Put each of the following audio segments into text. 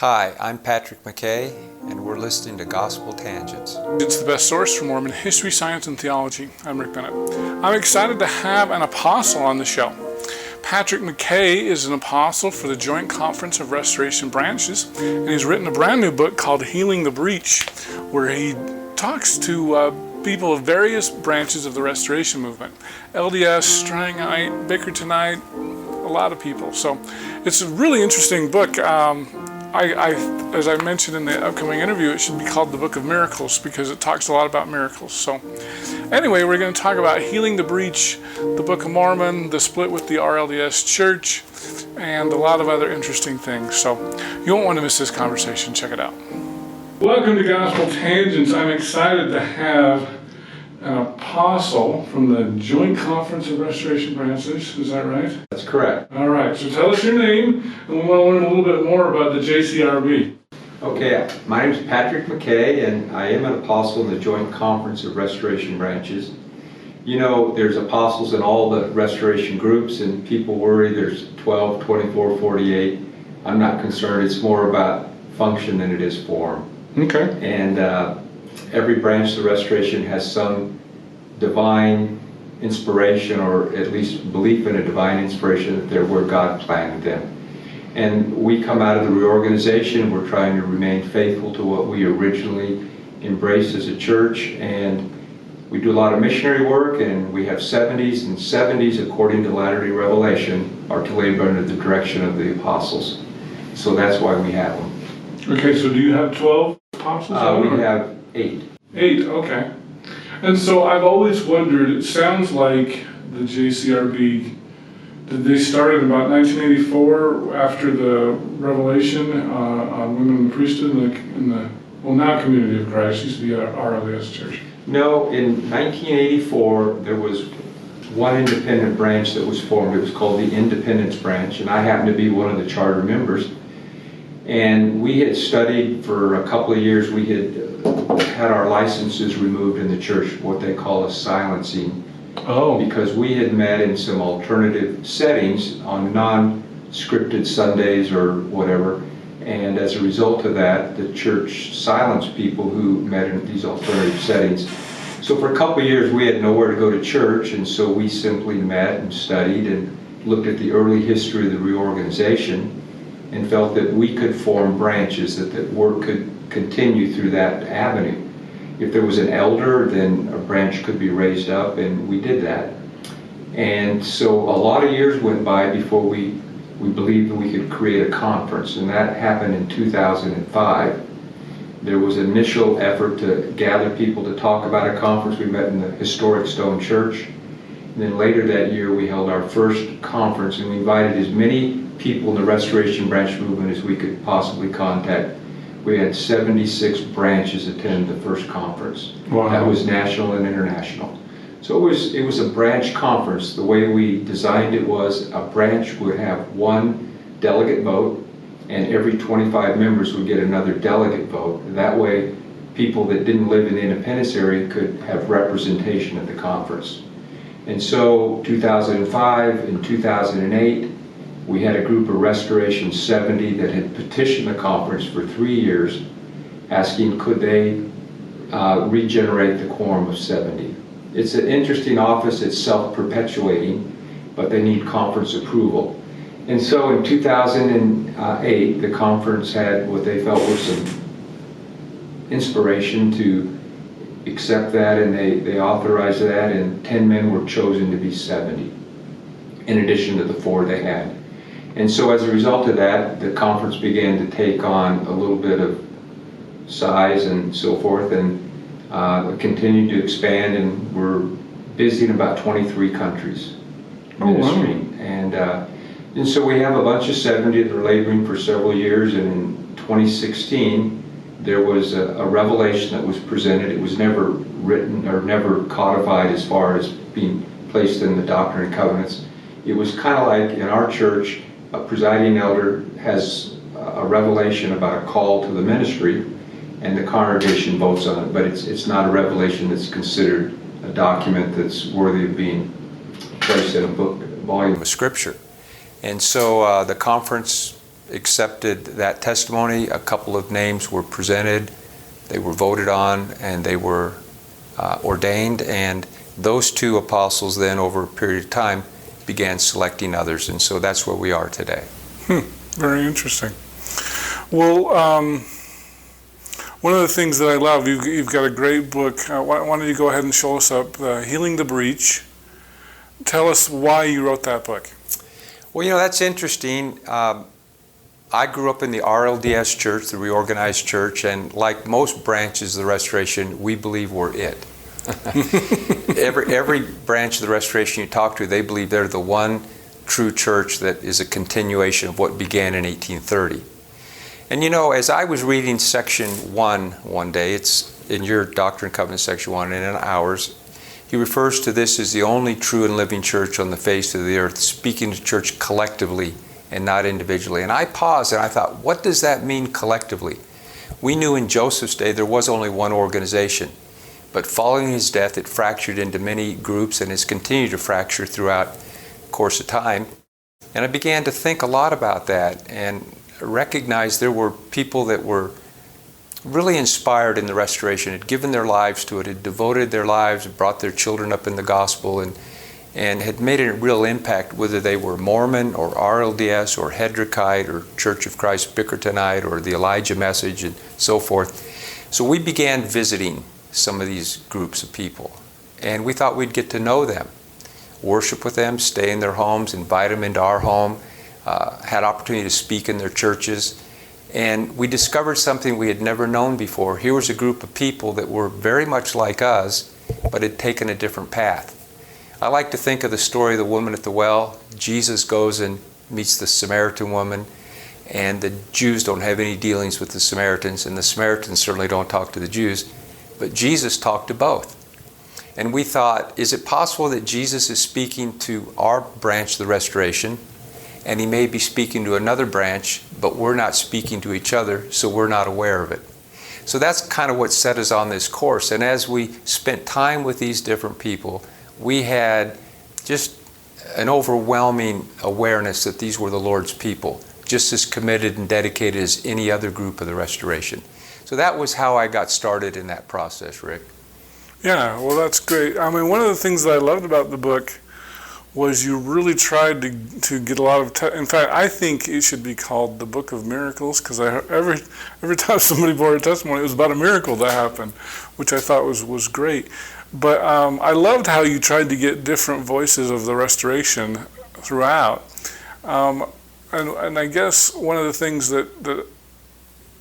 Hi, I'm Patrick McKay, and we're listening to Gospel Tangents. It's the best source for Mormon history, science, and theology. I'm Rick Bennett. I'm excited to have an apostle on the show. Patrick McKay is an apostle for the Joint Conference of Restoration Branches, and he's written a brand new book called Healing the Breach, where he talks to people of various branches of the Restoration movement. LDS, Strangite, Bickertonite, a lot of people. So it's a really interesting book. As I mentioned in the upcoming interview, it should be called the Book of Miracles because it talks a lot about miracles. So anyway, we're going to talk about Healing the Breach, the Book of Mormon, the split with the RLDS Church, and a lot of other interesting things. So you won't want to miss this conversation. Check it out. Welcome to Gospel Tangents. I'm excited to have an apostle from the Joint Conference of Restoration Branches. Is that right? That's correct. All right. So tell us your name, and we want to learn a little bit more about the JCRB. Okay. My name is Patrick McKay, and I am an apostle in the Joint Conference of Restoration Branches. You know, there's apostles in all the restoration groups, and people worry there's 12, 24, 48. I'm not concerned. It's more about function than it is form. Okay. And every branch of the restoration has some divine inspiration, or at least belief in a divine inspiration that they're where God planted them. And we come out of the reorganization, we're trying to remain faithful to what we originally embraced as a church, and we do a lot of missionary work, and we have 70s, and 70s, according to Latter-day Revelation, are to labor under the direction of the apostles. So that's why we have them. Okay, so do you have 12 apostles? We have 8. 8, okay. And so I've always wondered, it sounds like the JCRB, did they start in about 1984 after the revelation on women in the priesthood in the well, now Community of Christ, used to be RLDS Church? No, in 1984 there was one independent branch that was formed. It was called the Independence Branch, and I happened to be one of the charter members. And we had studied for a couple of years. We had our licenses removed in the church, what they call a silencing. Oh. Because we had met in some alternative settings on non-scripted Sundays or whatever. And as a result of that, the church silenced people who met in these alternative settings. So for a couple of years, we had nowhere to go to church, and so we simply met and studied and looked at the early history of the reorganization, and felt that we could form branches, that work could continue through that avenue. If there was an elder, then a branch could be raised up, and we did that. And so a lot of years went by before we believed that we could create a conference, and that happened in 2005. There was an initial effort to gather people to talk about a conference. We met in the historic Stone Church. And then later that year, we held our first conference, and we invited as many people in the Restoration Branch movement as we could possibly contact. We had 76 branches attend the first conference. Wow. That was national and international. So it was a branch conference. The way we designed it was a branch would have one delegate vote, and every 25 members would get another delegate vote. And that way, people that didn't live in the Independence area could have representation at the conference. And so 2005 and 2008, we had a group of Restoration 70 that had petitioned the conference for 3 years, asking could they regenerate the quorum of 70. It's an interesting office, it's self-perpetuating, but they need conference approval. And so in 2008, the conference had what they felt was some inspiration to accept that, and they authorized that, and 10 men were chosen to be 70, in addition to the 4 they had. And so as a result of that, the conference began to take on a little bit of size and so forth, and continued to expand, and we're busy in about 23 countries ministering. Wow. And so we have a bunch of 70 that are laboring for several years, and in 2016 there was a revelation that was presented. It was never written or never codified as far as being placed in the Doctrine and Covenants. It was kind of like in our church, a presiding elder has a revelation about a call to the ministry, and the congregation votes on it, but it's not a revelation that's considered a document that's worthy of being placed in a book volume of Scripture. And so the conference accepted that testimony. A couple of names were presented, they were voted on, and they were ordained. And those two apostles then, over a period of time, began selecting others. And so that's where we are today. Very interesting. Well, one of the things that I love, you've got a great book. Why don't you go ahead and show us up, Healing the Breach. Tell us why you wrote that book. Well, that's interesting. I grew up in the RLDS Church, the Reorganized Church, and like most branches of the Restoration, we believe we're it. Every branch of the Restoration you talk to, they believe they're the one true church that is a continuation of what began in 1830. And as I was reading section 1 one day, it's in your Doctrine and Covenants section 1 and in ours, he refers to this as the only true and living church on the face of the earth, speaking to church collectively and not individually. And I paused and I thought, what does that mean collectively? We knew in Joseph's day there was only one organization, but following his death it fractured into many groups and has continued to fracture throughout the course of time. And I began to think a lot about that and recognized there were people that were really inspired in the Restoration, had given their lives to it, had devoted their lives, brought their children up in the gospel, and had made a real impact, whether they were Mormon or RLDS or Hedrickite or Church of Christ Bickertonite or the Elijah Message and so forth. So we began visiting some of these groups of people, and we thought we'd get to know them, worship with them, stay in their homes, invite them into our home, had opportunity to speak in their churches. And we discovered something we had never known before. Here was a group of people that were very much like us, but had taken a different path. I like to think of the story of the woman at the well. Jesus goes and meets the Samaritan woman, and the Jews don't have any dealings with the Samaritans, and the Samaritans certainly don't talk to the Jews, but Jesus talked to both. And we thought, is it possible that Jesus is speaking to our branch of the Restoration, and he may be speaking to another branch, but we're not speaking to each other, so we're not aware of it. So that's kind of what set us on this course. And as we spent time with these different people, we had just an overwhelming awareness that these were the Lord's people, just as committed and dedicated as any other group of the Restoration. So that was how I got started in that process, Rick. Yeah, well, that's great. I mean, one of the things that I loved about the book was you really tried to get a lot of, in fact, I think it should be called the Book of Miracles, because every time somebody brought a testimony, it was about a miracle that happened, which I thought was great. But I loved how you tried to get different voices of the Restoration throughout. And I guess one of the things that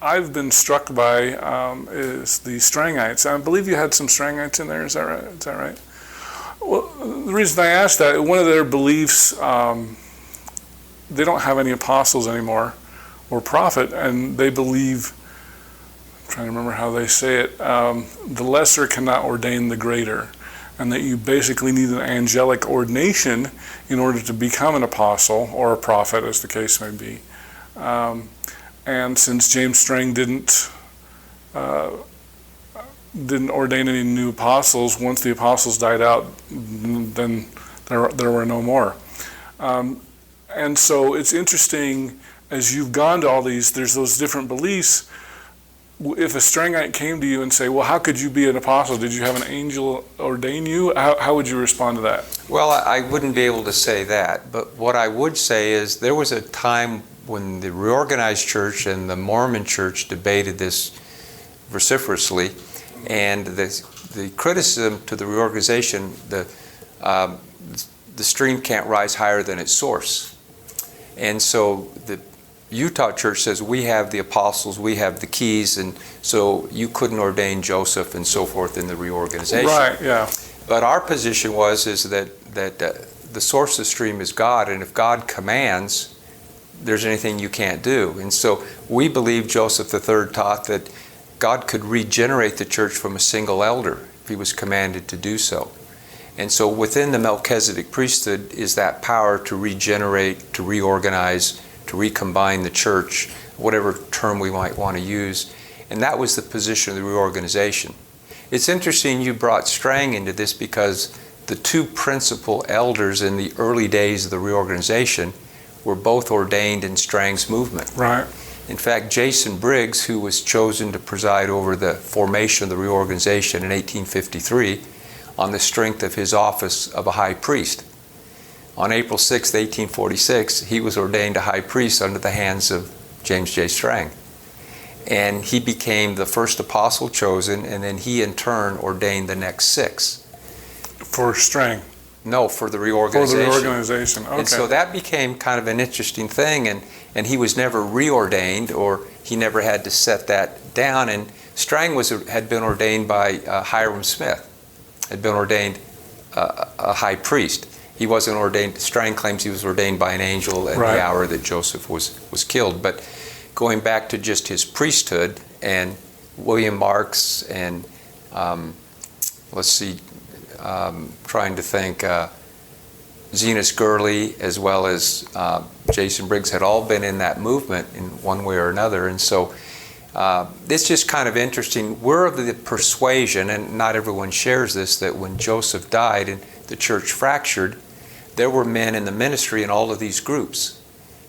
I've been struck by is the Strangites. I believe you had some Strangites in there, is that right? Well, the reason I asked that, one of their beliefs, they don't have any apostles anymore or prophet, and they believe, I'm trying to remember how they say it, the lesser cannot ordain the greater, and that you basically need an angelic ordination in order to become an apostle or a prophet, as the case may be. And since James Strang didn't ordain any new apostles, once the apostles died out, then there were no more. And so it's interesting, as you've gone to all these, there's those different beliefs. If a Strangite came to you and say, well, how could you be an apostle? Did you have an angel ordain you? How would you respond to that? Well, I wouldn't be able to say that, but what I would say is there was a time when the Reorganized Church and the Mormon Church debated this vociferously, and the criticism to the reorganization, the stream can't rise higher than its source. And so the Utah Church says, we have the apostles, we have the keys, and so you couldn't ordain Joseph and so forth in the reorganization. Right, yeah. But our position is that the source of the stream is God, and if God commands, there's anything you can't do. And so we believe Joseph III taught that God could regenerate the church from a single elder if he was commanded to do so. And so within the Melchizedek priesthood is that power to regenerate, to reorganize, to recombine the church, whatever term we might want to use. And that was the position of the reorganization. It's interesting you brought Strang into this, because the two principal elders in the early days of the reorganization were both ordained in Strang's movement. Right. In fact, Jason Briggs, who was chosen to preside over the formation of the reorganization in 1853 on the strength of his office of a high priest, on April 6, 1846, he was ordained a high priest under the hands of James J. Strang. And he became the first apostle chosen, and then he in turn ordained the next 6. For Strang? No, for the reorganization. For the reorganization, okay. And so that became kind of an interesting thing, and he was never reordained, or he never had to set that down. And Strang had been ordained by Hiram Smith, had been ordained a high priest. He wasn't ordained. Strang claims he was ordained by an angel at the hour that Joseph was killed. But going back to just his priesthood, and William Marks, and trying to think, Zenas Gurley, as well as Jason Briggs, had all been in that movement in one way or another. And so it's just kind of interesting. We're of the persuasion, and not everyone shares this, that when Joseph died and the church fractured, there were men in the ministry in all of these groups.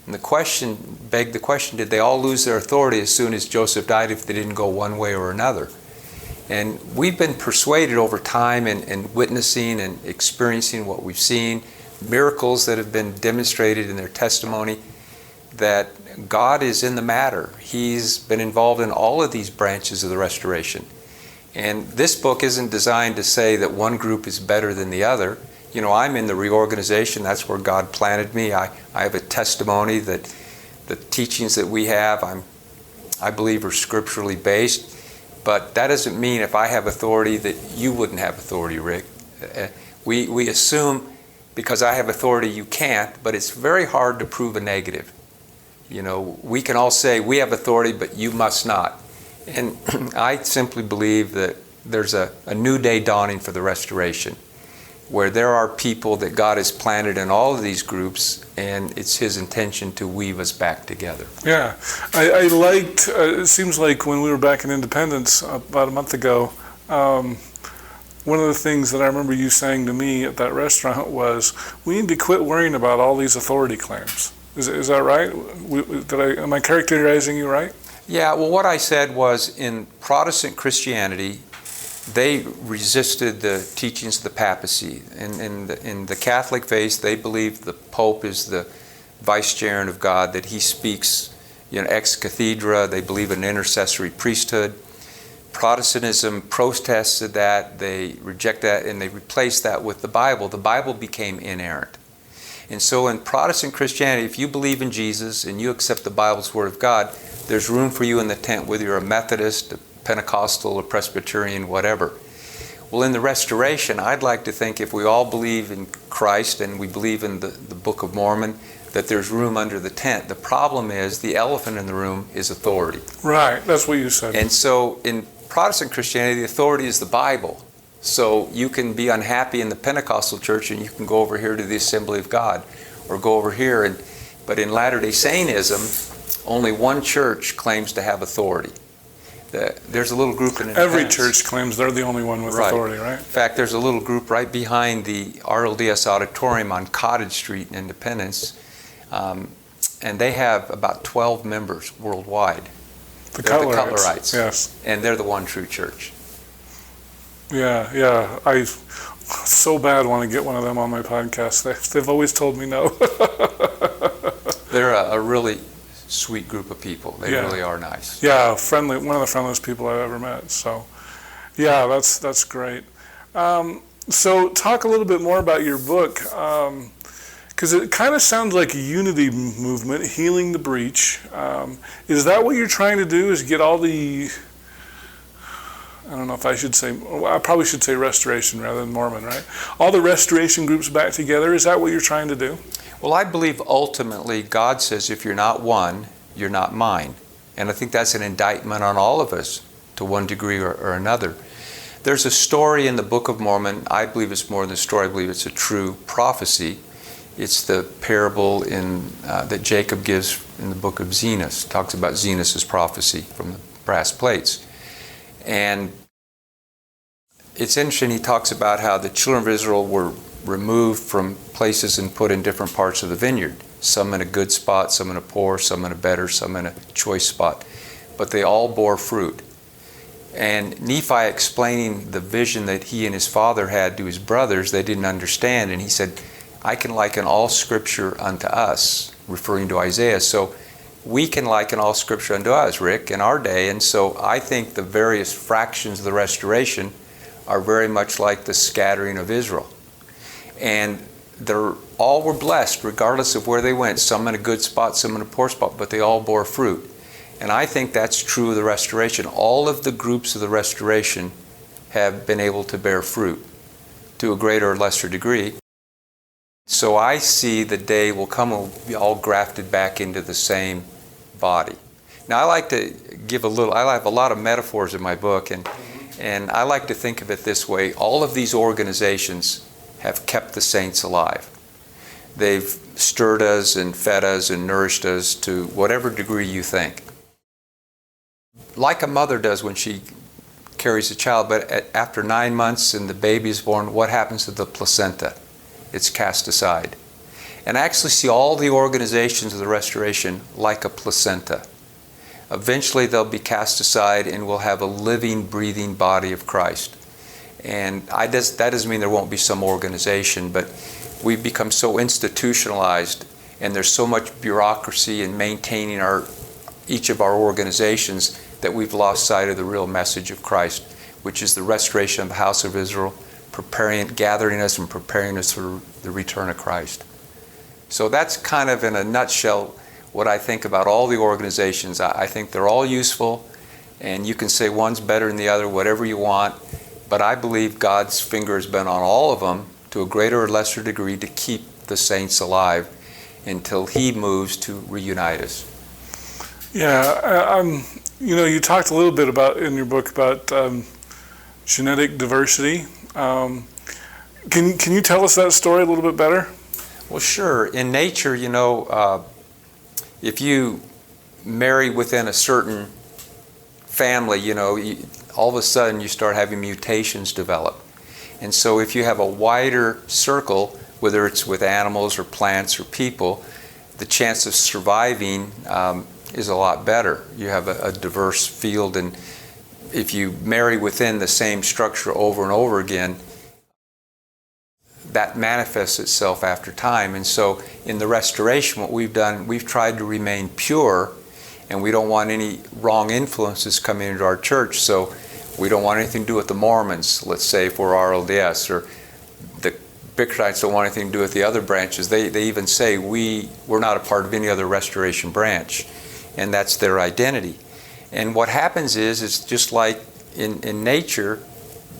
And the question begged the question, did they all lose their authority as soon as Joseph died if they didn't go one way or another? And we've been persuaded over time and witnessing and experiencing what we've seen, miracles that have been demonstrated in their testimony, that God is in the matter. He's been involved in all of these branches of the restoration. And this book isn't designed to say that one group is better than the other. You know, I'm in the reorganization. That's where God planted me. I have a testimony that the teachings that we have, I believe, are scripturally based. But that doesn't mean if I have authority that you wouldn't have authority, Rick. We assume because I have authority you can't, but it's very hard to prove a negative. You know, we can all say we have authority, but you must not. And I simply believe that there's a new day dawning for the restoration, where there are people that God has planted in all of these groups, and it's His intention to weave us back together. Yeah, I liked, it seems like when we were back in Independence about a month ago, one of the things that I remember you saying to me at that restaurant was, we need to quit worrying about all these authority claims. Is that right? Am I characterizing you right? Yeah, well, what I said was, in Protestant Christianity, they resisted the teachings of the papacy. In the Catholic faith, they believe the Pope is the vicegerent of God, that he speaks, ex cathedra. They believe in an intercessory priesthood. Protestantism protested that, they reject that, and they replaced that with the Bible. The Bible became inerrant. And so in Protestant Christianity, if you believe in Jesus and you accept the Bible's Word of God, there's room for you in the tent, whether you're a Methodist, a Pentecostal, a Presbyterian, whatever. Well, in the Restoration, I'd like to think if we all believe in Christ and we believe in the Book of Mormon, that there's room under the tent. The problem is the elephant in the room is authority. Right, that's what you said. And so in Protestant Christianity, the authority is the Bible. So you can be unhappy in the Pentecostal church and you can go over here to the Assembly of God or go over here. But in Latter-day Saintism, only one church claims to have authority. There's a little group in Independence. Every church claims they're the only one with authority, right? In fact, there's a little group right behind the RLDS Auditorium on Cottage Street in Independence, and they have about 12 members worldwide. The They're Cutlerites. The Cutlerites. Yes. And they're the one true church. Yeah. I so bad want to get one of them on my podcast. They've always told me no. They're a really sweet group of people. They really are nice. Yeah, friendly. One of the friendliest people I've ever met. So, yeah, that's great. So, talk a little bit more about your book, because it kind of sounds like a unity movement, healing the breach. Is that what you're trying to do? Is get all the, I don't know if I should say, I probably should say restoration rather than Mormon, right? All the restoration groups back together. Is that what you're trying to do? Well, I believe ultimately God says, if you're not one, you're not mine. And I think that's an indictment on all of us to one degree or another. There's a story in the Book of Mormon. I believe it's more than a story. I believe it's a true prophecy. It's the parable that Jacob gives in the book of Zenos. It talks about Zenos' prophecy from the brass plates. And it's interesting, he talks about how the children of Israel were removed from places and put in different parts of the vineyard. some in a good spot, some in a poor, some in a better, some in a choice spot. But they all bore fruit. And Nephi, explaining the vision that he and his father had to his brothers, they didn't understand. And he said, I can liken all Scripture unto us, referring to Isaiah. So we can liken all Scripture unto us, Rick, in our day. And so I think the various fractions of the restoration are very much like the scattering of Israel. And all were blessed regardless of where they went, some in a good spot, some in a poor spot, but they all bore fruit. And I think that's true of the restoration. All of the groups of the restoration have been able to bear fruit to a greater or lesser degree. So I see the day will come and we'll be all grafted back into the same body. Now I like to give I have a lot of metaphors in my book, and I like to think of it this way. All of these organizations have kept the saints alive. They've stirred us and fed us and nourished us to whatever degree you think. Like a mother does when she carries a child, but after 9 months and the baby is born, what happens to the placenta? It's cast aside. And I actually see all the organizations of the restoration like a placenta. Eventually they'll be cast aside and we'll have a living, breathing body of Christ. And that doesn't mean there won't be some organization, but we've become so institutionalized and there's so much bureaucracy in maintaining each of our organizations that we've lost sight of the real message of Christ, which is the restoration of the house of Israel, gathering us and preparing us for the return of Christ. So that's kind of in a nutshell what I think about all the organizations. I think they're all useful, and you can say one's better than the other, whatever you want, but I believe God's finger has been on all of them to a greater or lesser degree to keep the saints alive until He moves to reunite us. Yeah, you talked a little bit about in your book about genetic diversity. Can you tell us that story a little bit better? Well, sure. In nature, if you marry within a certain family, all of a sudden you start having mutations develop. And so if you have a wider circle, whether it's with animals or plants or people, the chance of surviving is a lot better. You have a diverse field, and if you marry within the same structure over and over again, that manifests itself after time. And so in the restoration, what we've done, we've tried to remain pure, and we don't want any wrong influences coming into our church. So we don't want anything to do with the Mormons, let's say, if we're RLDS, or the Bickertites don't want anything to do with the other branches. They even say we're not a part of any other restoration branch, and that's their identity. And what happens is, it's just like in nature,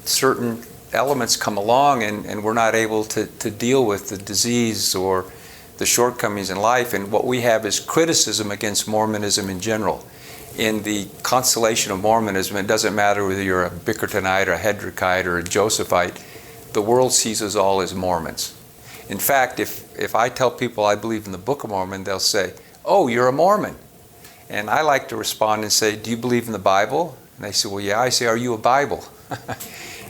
certain elements come along and we're not able to deal with the disease or the shortcomings in life. And what we have is criticism against Mormonism in general. In the constellation of Mormonism, it doesn't matter whether you're a Bickertonite or a Hedrickite or a Josephite, the world sees us all as Mormons. In fact, if I tell people I believe in the Book of Mormon, they'll say, "Oh, you're a Mormon." And I like to respond and say, "Do you believe in the Bible?" And they say, "Well, yeah." I say, "Are you a Bible?"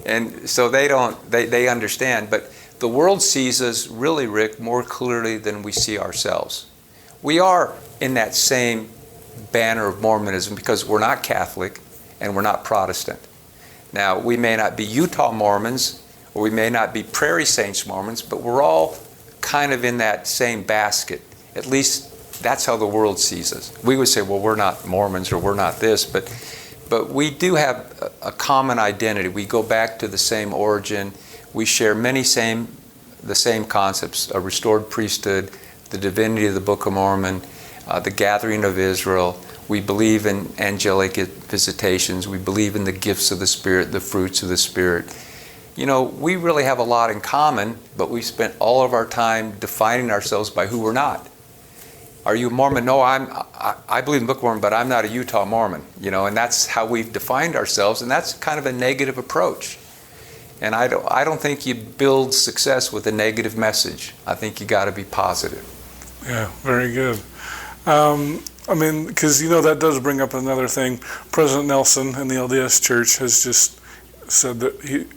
And so they understand. But the world sees us really, Rick, more clearly than we see ourselves. We are in that same banner of Mormonism because we're not Catholic and we're not Protestant. Now, we may not be Utah Mormons or we may not be Prairie Saints Mormons, but we're all kind of in that same basket. At least that's how the world sees us. We would say, well, we're not Mormons or we're not this, but we do have a common identity. We go back to the same origin. We share the same concepts: a restored priesthood, the divinity of the Book of Mormon, the gathering of Israel. We believe in angelic visitations. We believe in the gifts of the Spirit, the fruits of the Spirit. We really have a lot in common, but we spent all of our time defining ourselves by who we're not. Are you a Mormon? No, I believe in the Book of Mormon, but I'm not a Utah Mormon. And that's how we've defined ourselves, and that's kind of a negative approach. And I don't think you build success with a negative message. I think you got to be positive. Yeah, very good. Because that does bring up another thing. President Nelson in the LDS Church has just said that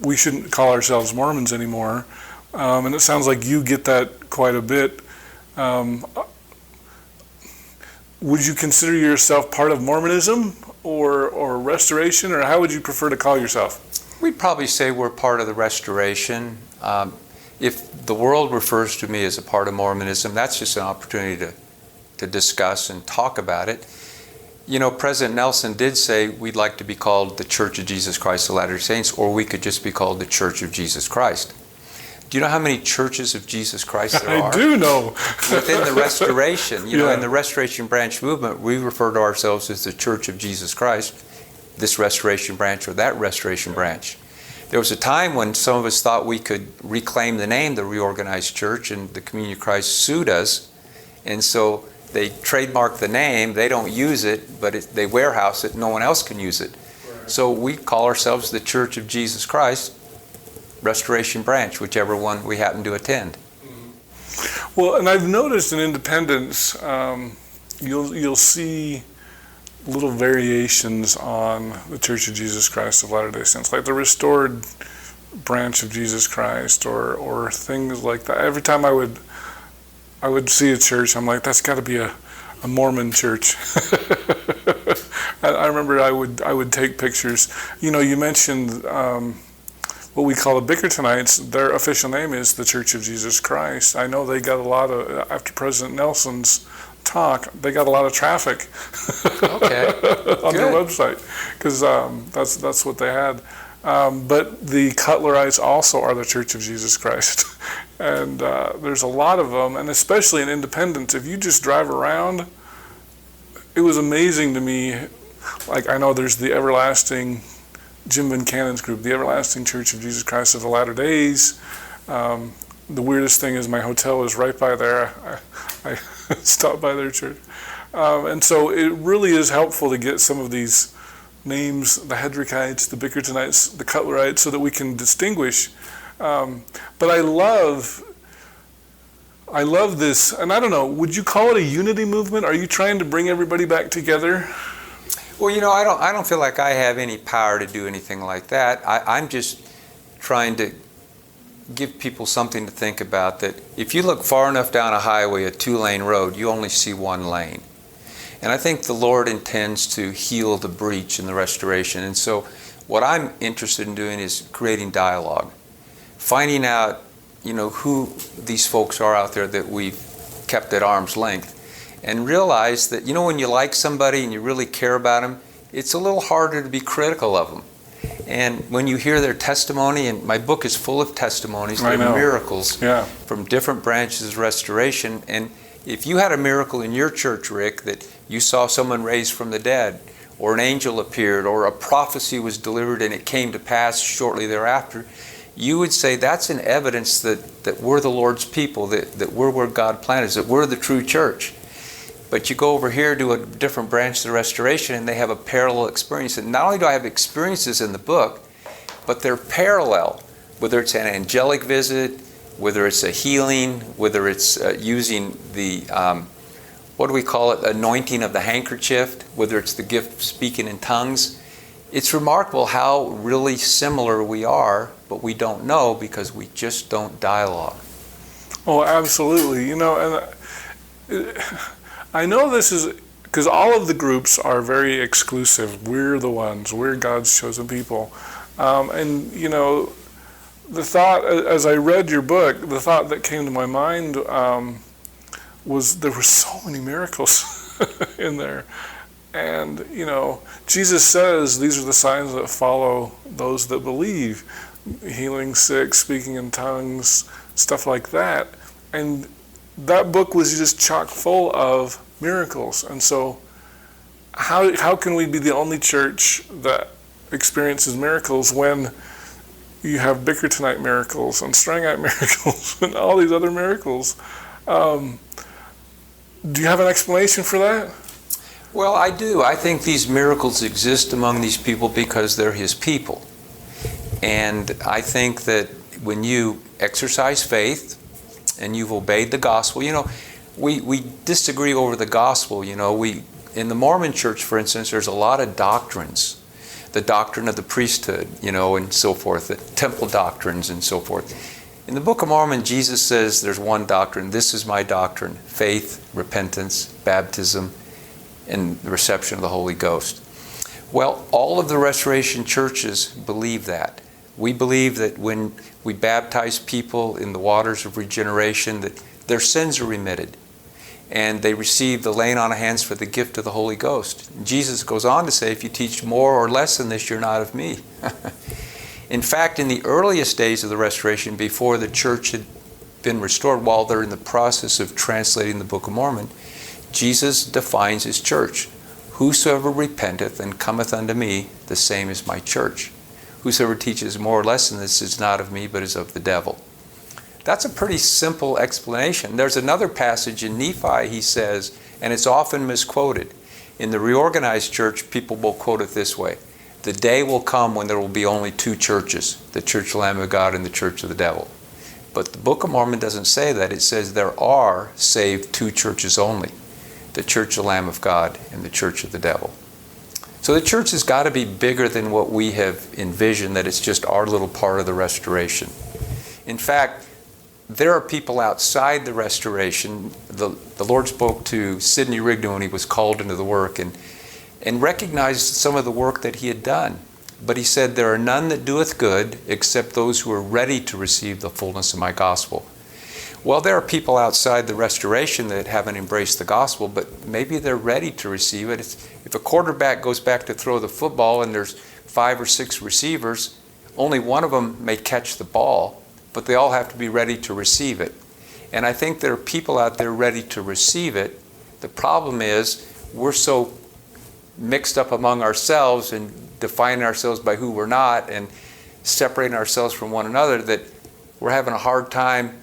we shouldn't call ourselves Mormons anymore. and it sounds like you get that quite a bit. Would you consider yourself part of Mormonism or Restoration, or how would you prefer to call yourself? We'd probably say we're part of the Restoration. If the world refers to me as a part of Mormonism, that's just an opportunity to discuss and talk about it. You know, President Nelson did say we'd like to be called the Church of Jesus Christ of Latter-day Saints, or we could just be called the Church of Jesus Christ. Do you know how many churches of Jesus Christ there are? I do know. Within the Restoration. You know, Yeah. in the Restoration Branch movement, we refer to ourselves as the Church of Jesus Christ, this Restoration Branch or that Restoration Branch. There was a time when some of us thought we could reclaim the name, the Reorganized Church, and the Communion of Christ sued us. And so they trademark the name, they don't use it, but they warehouse it, no one else can use it. Right. So we call ourselves the Church of Jesus Christ, Restoration Branch, whichever one we happen to attend. Mm-hmm. Well, and I've noticed in Independence, you'll see little variations on the Church of Jesus Christ of Latter-day Saints, like the Restored Branch of Jesus Christ, or things like that. Every time I would see a church, I'm like, that's got to be a Mormon church. I remember I would take pictures. You know, you mentioned what we call the Bickertonites. Their official name is the Church of Jesus Christ. I know they got a lot of, after President Nelson's talk, they got a lot of traffic on their website, because that's what they had. But the Cutlerites also are the Church of Jesus Christ. And there's a lot of them, and especially in Independence, if you just drive around, it was amazing to me. Like, I know there's the Everlasting, Jim Van Cannon's group, the Everlasting Church of Jesus Christ of the Latter Days. The weirdest thing is my hotel is right by there. I stopped by their church. And so it really is helpful to get some of these names, the Hedrickites, the Bickertonites, the Cutlerites, so that we can distinguish. But I love this, and I don't know, would you call it a unity movement? Are you trying to bring everybody back together? Well, you know, I don't feel like I have any power to do anything like that. I'm just trying to give people something to think about, that if you look far enough down a highway, a 2-lane road, you only see 1 lane. And I think the Lord intends to heal the breach in the restoration. And so what I'm interested in doing is creating dialogue, finding out, you know, who these folks are out there that we've kept at arm's length, and realize that, you know, when you like somebody and you really care about them, it's a little harder to be critical of them. And when you hear their testimony, and my book is full of testimonies, they're miracles from different branches of restoration. And if you had a miracle in your church, Rick, that you saw someone raised from the dead, or an angel appeared, or a prophecy was delivered and it came to pass shortly thereafter, you would say that's an evidence that we're the Lord's people, that we're where God planted us, that we're the true church. But you go over here to a different branch of the restoration and they have a parallel experience. And not only do I have experiences in the book, but they're parallel, whether it's an angelic visit, whether it's a healing, whether it's using the, what do we call it, anointing of the handkerchief, whether it's the gift of speaking in tongues. It's remarkable how really similar we are, but we don't know because we just don't dialogue. Oh, absolutely. You know, and I know this is because all of the groups are very exclusive. We're the ones. We're God's chosen people. And, you know, the thought, as I read your book, the thought that came to my mind was there were so many miracles in there. And, you know, Jesus says these are the signs that follow those that believe. Healing sick, speaking in tongues, stuff like that. And that book was just chock full of miracles. And so how can we be the only church that experiences miracles when you have Bickertonite miracles and Strangite miracles and all these other miracles? Do you have an explanation for that? Well, I do. I think these miracles exist among these people because they're His people. And I think that when you exercise faith and you've obeyed the gospel, you know, we disagree over the gospel. You know, in the Mormon church, for instance, there's a lot of doctrines. The doctrine of the priesthood, you know, and so forth, the temple doctrines and so forth. In the Book of Mormon, Jesus says there's one doctrine. This is my doctrine: faith, repentance, baptism, and the reception of the Holy Ghost. Well, all of the Restoration churches believe that. We believe that when we baptize people in the waters of regeneration, that their sins are remitted, and they receive the laying on of hands for the gift of the Holy Ghost. Jesus goes on to say, if you teach more or less than this, you're not of me. In fact, in the earliest days of the Restoration, before the church had been restored, while they're in the process of translating the Book of Mormon, Jesus defines his church. Whosoever repenteth and cometh unto me, the same is my church. Whosoever teaches more or less than this is not of me, but is of the devil. That's a pretty simple explanation. There's another passage in Nephi, he says, and it's often misquoted. In the reorganized church, people will quote it this way: the day will come when there will be only two churches, the Church of the Lamb of God and the Church of the Devil. But the Book of Mormon doesn't say that. It says there are, save two churches only, the Church of the Lamb of God and the Church of the Devil. So the church has got to be bigger than what we have envisioned, that it's just our little part of the Restoration. In fact, there are people outside the Restoration. The Lord spoke to Sidney Rigdon when he was called into the work and recognized some of the work that he had done. But he said, there are none that doeth good except those who are ready to receive the fullness of my gospel. Well, there are people outside the Restoration that haven't embraced the gospel, but maybe they're ready to receive it. If a quarterback goes back to throw the football and there's 5 or 6 receivers, only one of them may catch the ball, but they all have to be ready to receive it. And I think there are people out there ready to receive it. The problem is we're so mixed up among ourselves and defining ourselves by who we're not and separating ourselves from one another that we're having a hard time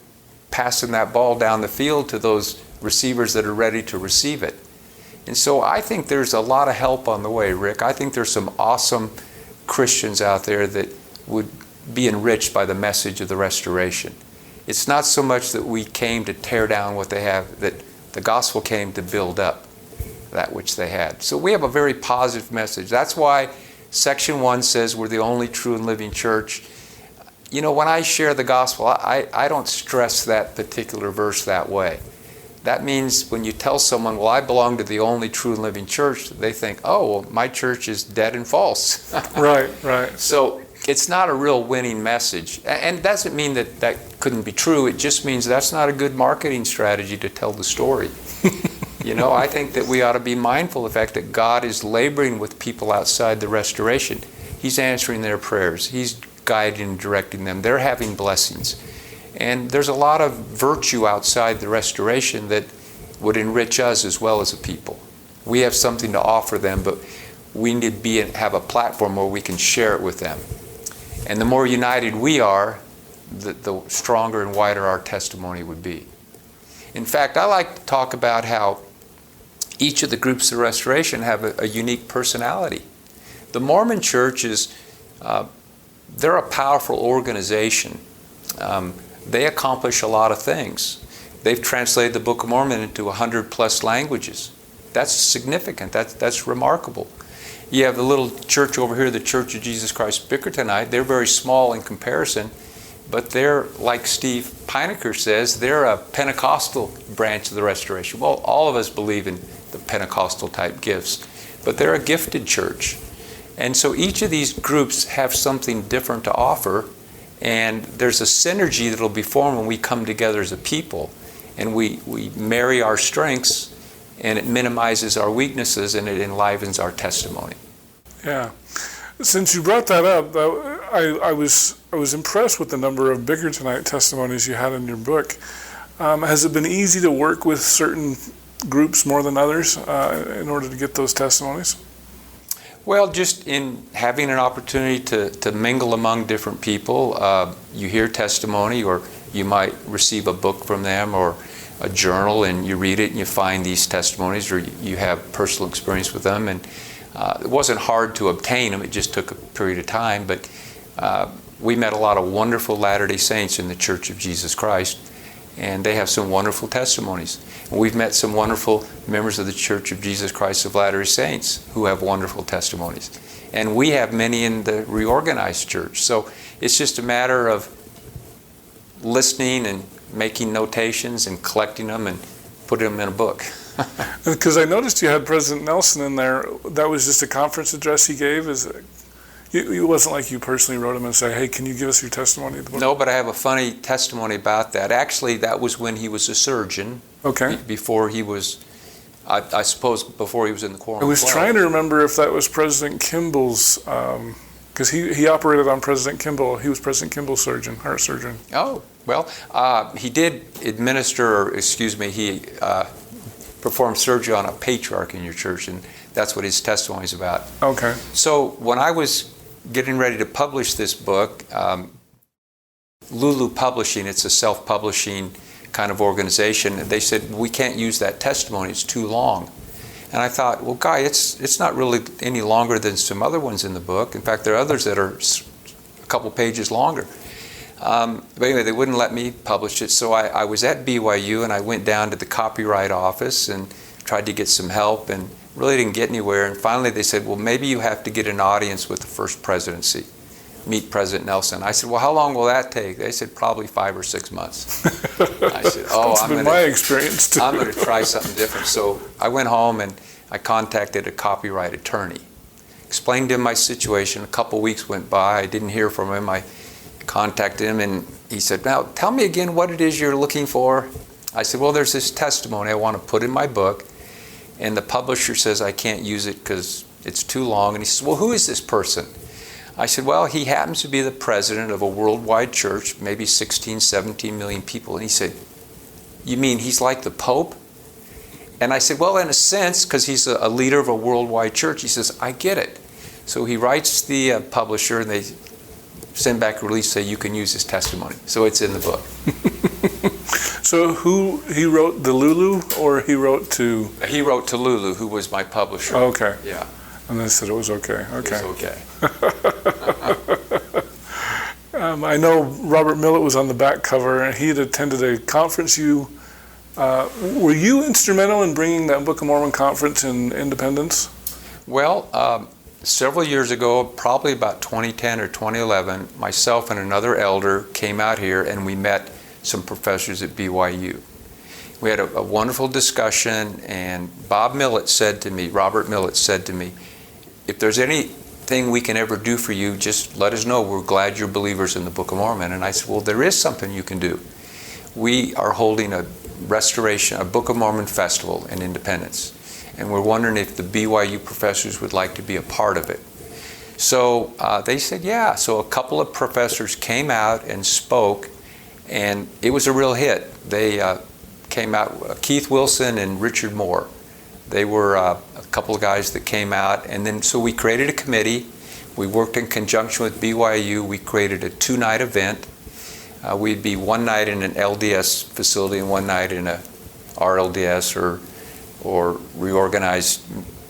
passing that ball down the field to those receivers that are ready to receive it. And so I think there's a lot of help on the way, Rick. I think there's some awesome Christians out there that would be enriched by the message of the Restoration. It's not so much that we came to tear down what they have, that the gospel came to build up that which they had. So we have a very positive message. That's why Section 1 says we're the only true and living church. You know, when I share the gospel, I don't stress that particular verse that way. That means when you tell someone, well, I belong to the only true and living church, they think, oh, well, my church is dead and false. Right. So it's not a real winning message. And it doesn't mean that that couldn't be true. It just means that's not a good marketing strategy to tell the story. You know, I think that we ought to be mindful of the fact that God is laboring with people outside the Restoration. He's answering their prayers. He's guiding and directing them. They're having blessings. And there's a lot of virtue outside the Restoration that would enrich us as well as a people. We have something to offer them, but we need to have a platform where we can share it with them. And the more united we are, the stronger and wider our testimony would be. In fact, I like to talk about how each of the groups of Restoration have a unique personality. The Mormon Church is they're a powerful organization. They accomplish a lot of things. They've translated the Book of Mormon into 100+ languages. That's significant. That's remarkable. You have the little church over here, the Church of Jesus Christ Bickertonite. They're very small in comparison, but they're, like Steve Pinecker says, they're a Pentecostal branch of the Restoration. Well, all of us believe in the Pentecostal type gifts, but they're a gifted church. And so each of these groups have something different to offer, and there's a synergy that will be formed when we come together as a people, and we marry our strengths, and it minimizes our weaknesses, and it enlivens our testimony. Yeah. Since you brought that up, I was impressed with the number of Bickertonite testimonies you had in your book. Has it been easy to work with certain groups more than others in order to get those testimonies? Well, just in having an opportunity to mingle among different people, you hear testimony, or you might receive a book from them or a journal, and you read it and you find these testimonies, or you have personal experience with them. And it wasn't hard to obtain them, it just took a period of time. But we met a lot of wonderful Latter-day Saints in the Church of Jesus Christ, and they have some wonderful testimonies. And we've met some wonderful members of the Church of Jesus Christ of Latter-day Saints who have wonderful testimonies. And we have many in the reorganized church. So it's just a matter of listening and making notations and collecting them and putting them in a book. Because I noticed you had President Nelson in there. That was just a conference address he gave? It wasn't like you personally wrote him and said, hey, can you give us your testimony of the book? No, but I have a funny testimony about that. Actually, that was when he was a surgeon. Okay. Before he was, I suppose, before he was in the Quorum. I was 12. trying to remember if that was President Kimball's, because he operated on President Kimball. He was President Kimball's surgeon, heart surgeon. Oh, well, he did administer, he performed surgery on a patriarch in your church, and that's what his testimony is about. Okay. So when I was getting ready to publish this book, Lulu Publishing, it's a self-publishing kind of organization, and they said, we can't use that testimony, it's too long. And I thought, well, Guy, it's not really any longer than some other ones in the book. In fact, there are others that are a couple pages longer. But anyway, they wouldn't let me publish it, so I was at BYU, and I went down to the copyright office and tried to get some help, and really didn't get anywhere. And finally they said, well, maybe you have to get an audience with the first presidency, meet President Nelson. I said, well, how long will that take? They said, probably 5 or 6 months. I said, oh, That's been my experience too. I'm going to try something different. So I went home and I contacted a copyright attorney, explained to him my situation. A couple weeks went by, I didn't hear from him. I contacted him and he said, now tell me again what it is you're looking for. I said, well, there's this testimony I want to put in my book, and the publisher says I can't use it because it's too long. And he says, well, who is this person? I said, well, he happens to be the president of a worldwide church, maybe 16, 17 million people. And he said, you mean he's like the Pope? And I said, well, in a sense, because he's a leader of a worldwide church. He says, I get it. So he writes the publisher, and they send back a release, say you can use his testimony. So it's in the book. So he wrote the Lulu, or he wrote to? He wrote to Lulu, who was my publisher. Oh, okay. Yeah. And they said it was okay. Okay. It was okay. I know Robert Millett was on the back cover, and he had attended a conference. Were you instrumental in bringing that Book of Mormon conference in Independence? Well, several years ago, probably about 2010 or 2011, myself and another elder came out here and we met some professors at BYU. We had a wonderful discussion, and Robert Millett said to me, if there's anything we can ever do for you, just let us know. We're glad you're believers in the Book of Mormon. And I said, well, there is something you can do. We are holding a Book of Mormon festival in Independence, and we're wondering if the BYU professors would like to be a part of it. So they said, yeah. So a couple of professors came out and spoke, and it was a real hit. They came out, Keith Wilson and Richard Moore. They were a couple of guys that came out, and then so we created a committee. We worked in conjunction with BYU. We created a 2-night event. We'd be one night in an LDS facility and one night in a RLDS or reorganized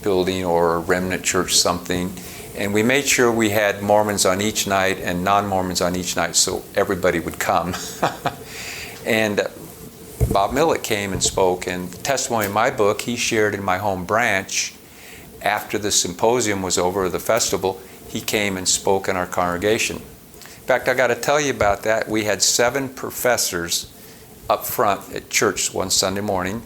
building or a remnant church something. And we made sure we had Mormons on each night and non-Mormons on each night so everybody would come. And Bob Millett came and spoke, and the testimony in my book he shared in my home branch. After the symposium was over, the festival, he came and spoke in our congregation. In fact, I got to tell you about that. We had 7 professors up front at church one Sunday morning,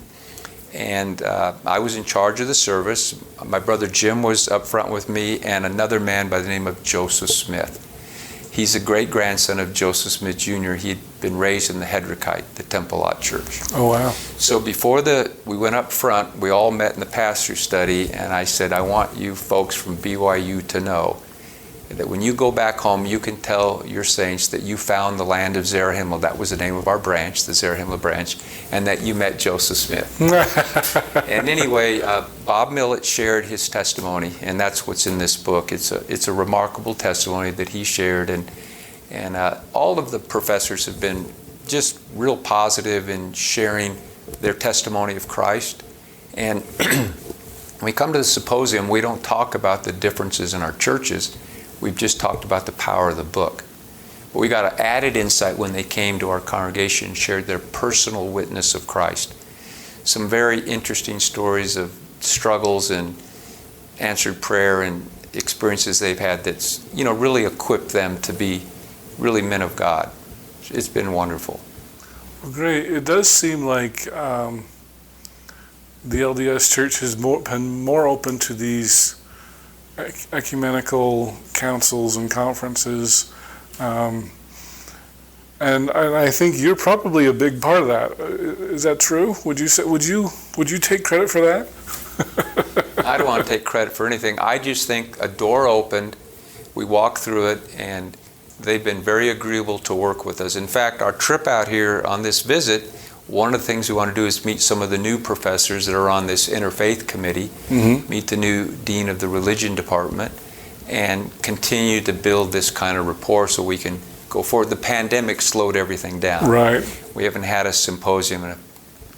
and I was in charge of the service. My brother Jim was up front with me, and another man by the name of Joseph Smith. He's a great-grandson of Joseph Smith Jr. He'd been raised in the Hedrickite, the Temple Lot Church. Oh, wow. So before we went up front, we all met in the pastor study, and I said, I want you folks from BYU to know that when you go back home, you can tell your saints that you found the land of Zarahemla. That was the name of our branch, the Zarahemla branch, and that you met Joseph Smith. And anyway, Bob Millett shared his testimony, and that's what's in this book. It's a remarkable testimony that he shared, and all of the professors have been just real positive in sharing their testimony of Christ. And when we come to the symposium, we don't talk about the differences in our churches. We've just talked about the power of the book. But we got an added insight when they came to our congregation and shared their personal witness of Christ. Some very interesting stories of struggles and answered prayer and experiences they've had that's, really equipped them to be really men of God. it's been wonderful. Well, great. It does seem like the LDS Church has been more open to these ecumenical councils and conferences, and I think you're probably a big part of that. Is that true? Would you say? Would you take credit for that? I don't want to take credit for anything. I just think a door opened, we walked through it, and they've been very agreeable to work with us. In fact, our trip out here on this visit, one of the things we want to do is meet some of the new professors that are on this interfaith committee, meet the new dean of the religion department, and continue to build this kind of rapport so we can go forward. The pandemic slowed everything down. Right. We haven't had a symposium in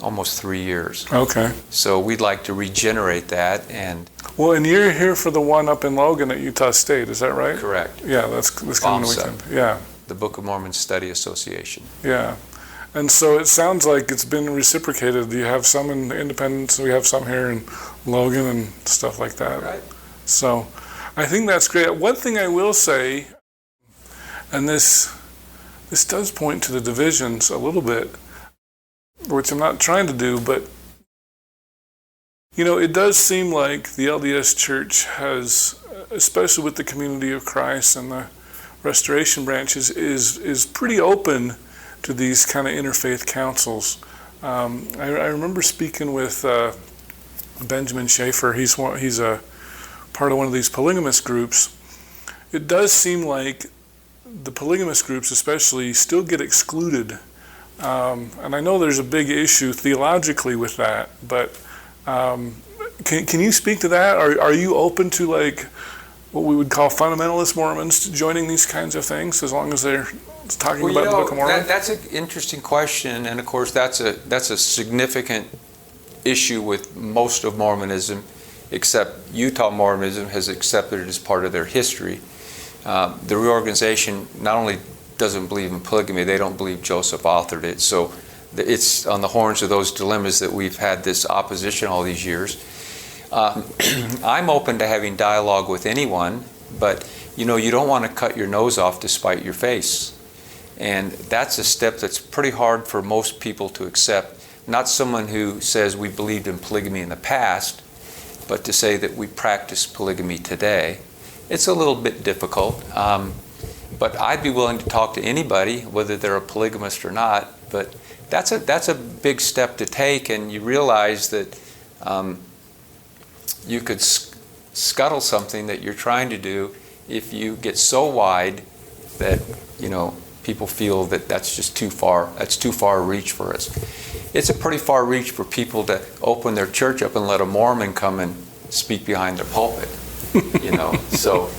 almost 3 years. Okay. So we'd like to regenerate that. And well, and you're here for the one up in Logan at Utah State, is that right? correct. Yeah, that's coming weekend. Yeah. The Book of Mormon Study Association. Yeah. And so it sounds like it's been reciprocated. You have some in Independence, we have some here in Logan and stuff like that. Right. So I think that's great. One thing I will say, and this does point to the divisions a little bit, which I'm not trying to do, but it does seem like the LDS Church has, especially with the Community of Christ and the Restoration branches, is pretty open to these kind of interfaith councils. I remember speaking with Benjamin Schaefer. He's a part of one of these polygamist groups. It does seem like the polygamist groups especially still get excluded. And I know there's a big issue theologically with that, but can you speak to that? Are you open to like what we would call fundamentalist Mormons joining these kinds of things as long as they're talking about the Book of Mormon? That's an interesting question, and of course that's a significant issue with most of Mormonism, except Utah Mormonism has accepted it as part of their history. The reorganization not only doesn't believe in polygamy, they don't believe Joseph authored it. So it's on the horns of those dilemmas that we've had this opposition all these years. I'm open to having dialogue with anyone, but you don't want to cut your nose off to spite your face. And that's a step that's pretty hard for most people to accept. Not someone who says we believed in polygamy in the past, but to say that we practice polygamy today. It's a little bit difficult. But I'd be willing to talk to anybody, whether they're a polygamist or not. But that's a big step to take, and you realize that you could scuttle something that you're trying to do if you get so wide that people feel that that's just too far. That's too far a reach for us. It's a pretty far reach for people to open their church up and let a Mormon come and speak behind their pulpit. So.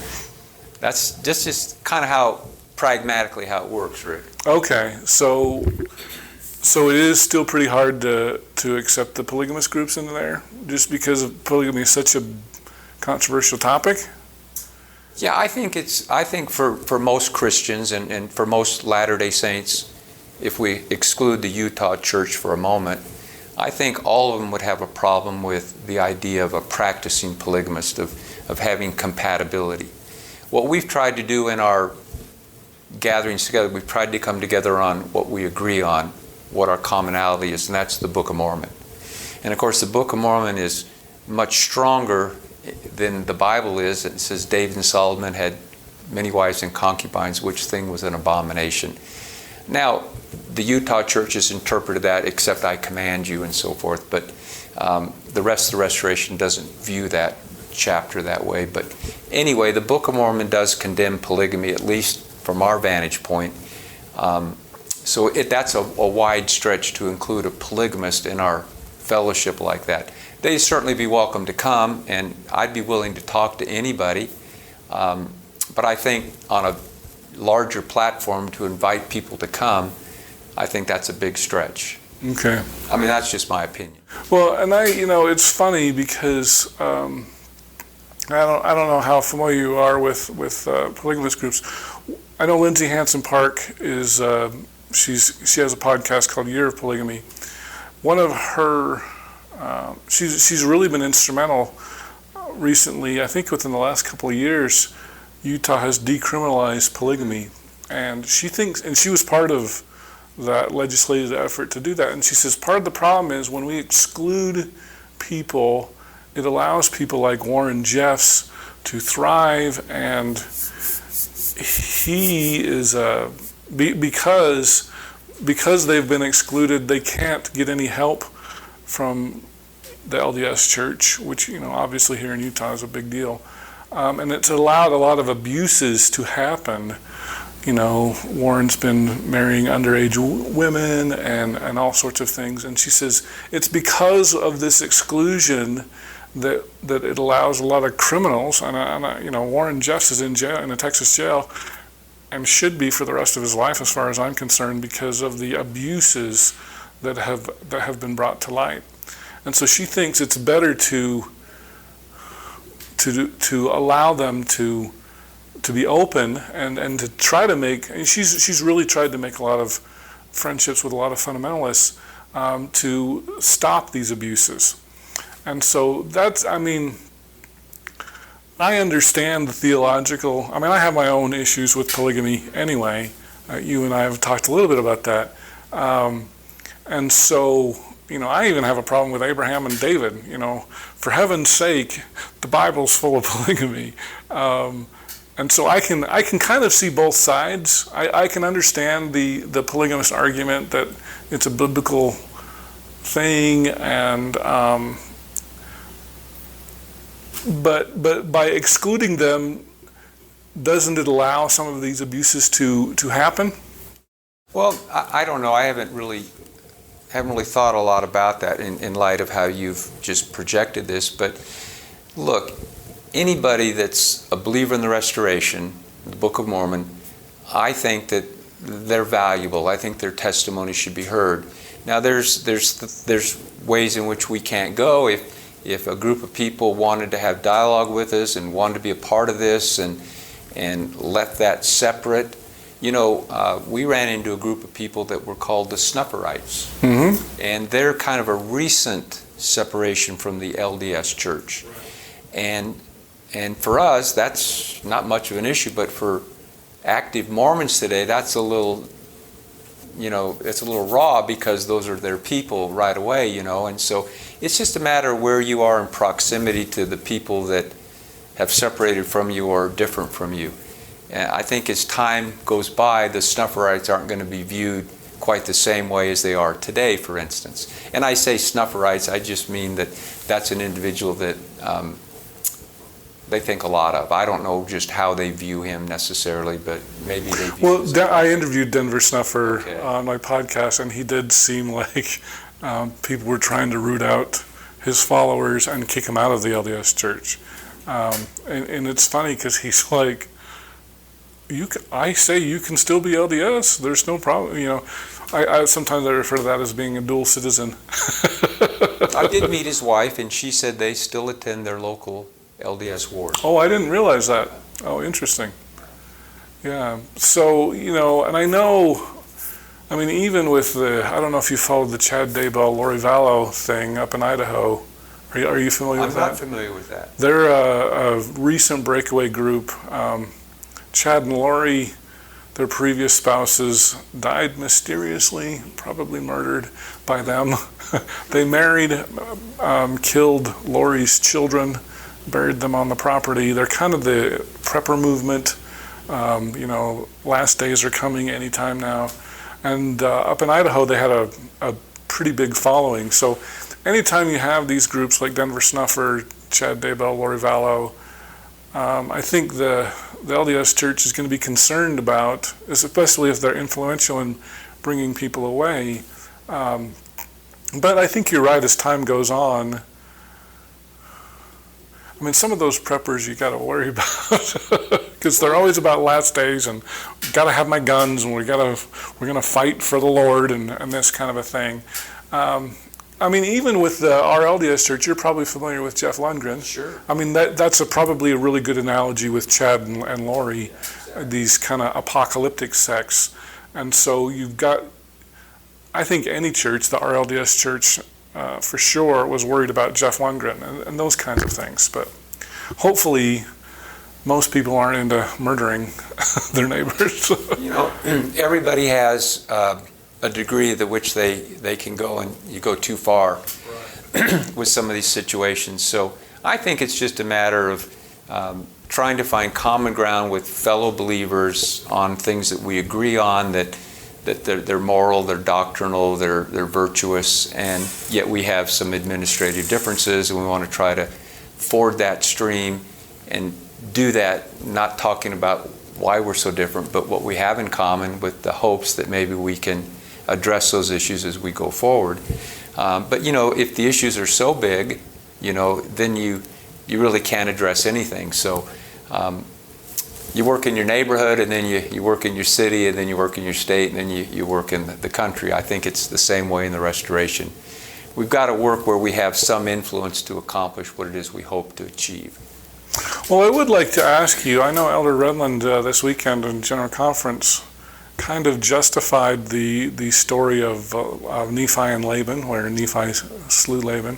That's just kind of how pragmatically how it works, Rick. Okay, so it is still pretty hard to accept the polygamist groups into there, just because polygamy is such a controversial topic? Yeah, I think for most Christians and for most Latter-day Saints, if we exclude the Utah Church for a moment, I think all of them would have a problem with the idea of a practicing polygamist, of having compatibility. What we've tried to do in our gatherings together, we've tried to come together on what we agree on, what our commonality is, and that's the Book of Mormon. And of course, the Book of Mormon is much stronger than the Bible is. It says David and Solomon had many wives and concubines, which thing was an abomination. Now, the Utah Church has interpreted that, except I command you and so forth, but the rest of the Restoration doesn't view that chapter that way. But anyway, the Book of Mormon does condemn polygamy, at least from our vantage point. So that's a wide stretch to include a polygamist in our fellowship like that. They'd certainly be welcome to come, and I'd be willing to talk to anybody. But I think on a larger platform to invite people to come, I think that's a big stretch. Okay. I mean, that's just my opinion. Well, and it's funny because I don't know how familiar you are with polygamist groups. I know Lindsay Hansen Park is she has a podcast called Year of Polygamy. One of her she's really been instrumental recently. I think within the last couple of years, Utah has decriminalized polygamy, And she thinks, and she was part of that legislative effort to do that. And she says part of the problem is when we exclude people, it allows people like Warren Jeffs to thrive, and he is because they've been excluded, they can't get any help from the LDS Church, which obviously here in Utah is a big deal, and it's allowed a lot of abuses to happen. Warren's been marrying underage women and all sorts of things, and she says it's because of this exclusion that it allows a lot of criminals, and Warren Jeffs is in jail, in a Texas jail, and should be for the rest of his life, as far as I'm concerned, because of the abuses that have been brought to light. And so she thinks it's better to allow them to be open and to try to make. And she's really tried to make a lot of friendships with a lot of fundamentalists to stop these abuses. And so I understand the theological. I have my own issues with polygamy anyway. You and I have talked a little bit about that. And so, I even have a problem with Abraham and David. For heaven's sake, the Bible's full of polygamy. And so I can kind of see both sides. I can understand the polygamist argument that it's a biblical thing, and but by excluding them, doesn't it allow some of these abuses to happen? Well, I don't know. I haven't really thought a lot about that in light of how you've just projected this. But look, anybody that's a believer in the Restoration, the Book of Mormon, I think that they're valuable. I think their testimony should be heard. Now, there's ways in which we can't go. If a group of people wanted to have dialogue with us and wanted to be a part of this and left that separate, we ran into a group of people that were called the Snufferites. Mm-hmm. And they're kind of a recent separation from the LDS Church. And for us, that's not much of an issue, but for active Mormons today, that's a little, it's a little raw, because those are their people right away, and so it's just a matter of where you are in proximity to the people that have separated from you or are different from you. And I think as time goes by, the Snufferites aren't going to be viewed quite the same way as they are today, for instance. And I say Snufferites, I just mean that that's an individual that they think a lot of. I don't know just how they view him necessarily, but maybe they view him. Well, I interviewed Denver Snuffer on my podcast, and he did seem like people were trying to root out his followers and kick him out of the LDS Church. And it's funny because he's like, I say you can still be LDS. There's no problem. I sometimes I refer to that as being a dual citizen. I did meet his wife, and she said they still attend their local LDS wars. Oh, I didn't realize that. Oh, interesting. Yeah. So, and I know, even with I don't know if you followed the Chad Daybell, Lori Vallow thing up in Idaho. Are you familiar with that? I'm not familiar with that. They're a recent breakaway group. Chad and Lori, their previous spouses, died mysteriously, probably murdered by them. They married, killed Lori's children, buried them on the property. They're kind of the prepper movement. Last days are coming anytime now. And up in Idaho, they had a pretty big following. So anytime you have these groups like Denver Snuffer, Chad Daybell, Lori Vallow, I think the LDS Church is going to be concerned about, especially if they're influential in bringing people away. But I think you're right, as time goes on, some of those preppers you got to worry about, because they're always about last days and got to have my guns, and we're going to fight for the Lord and this kind of a thing. Even with the RLDS Church, you're probably familiar with Jeff Lundgren. Sure. That's probably a really good analogy with Chad and Lori, these kind of apocalyptic sects. And so you've got, I think any church, the RLDS Church for sure, was worried about Jeff Lundgren and those kinds of things. But hopefully most people aren't into murdering their neighbors. Everybody has a degree to which they can go, and you go too far with some of these situations. So I think it's just a matter of trying to find common ground with fellow believers on things that we agree on, that they're moral, they're doctrinal, they're virtuous, and yet we have some administrative differences, and we want to try to ford that stream and do that, not talking about why we're so different, but what we have in common, with the hopes that maybe we can address those issues as we go forward. But if the issues are so big, then you really can't address anything. So you work in your neighborhood, and then you work in your city, and then you work in your state, and then you work in the country. I think it's the same way in the Restoration. We've got to work where we have some influence to accomplish what it is we hope to achieve. Well, I would like to ask you, I know Elder Redland this weekend in General Conference kind of justified the story of Nephi and Laban, where Nephi slew Laban.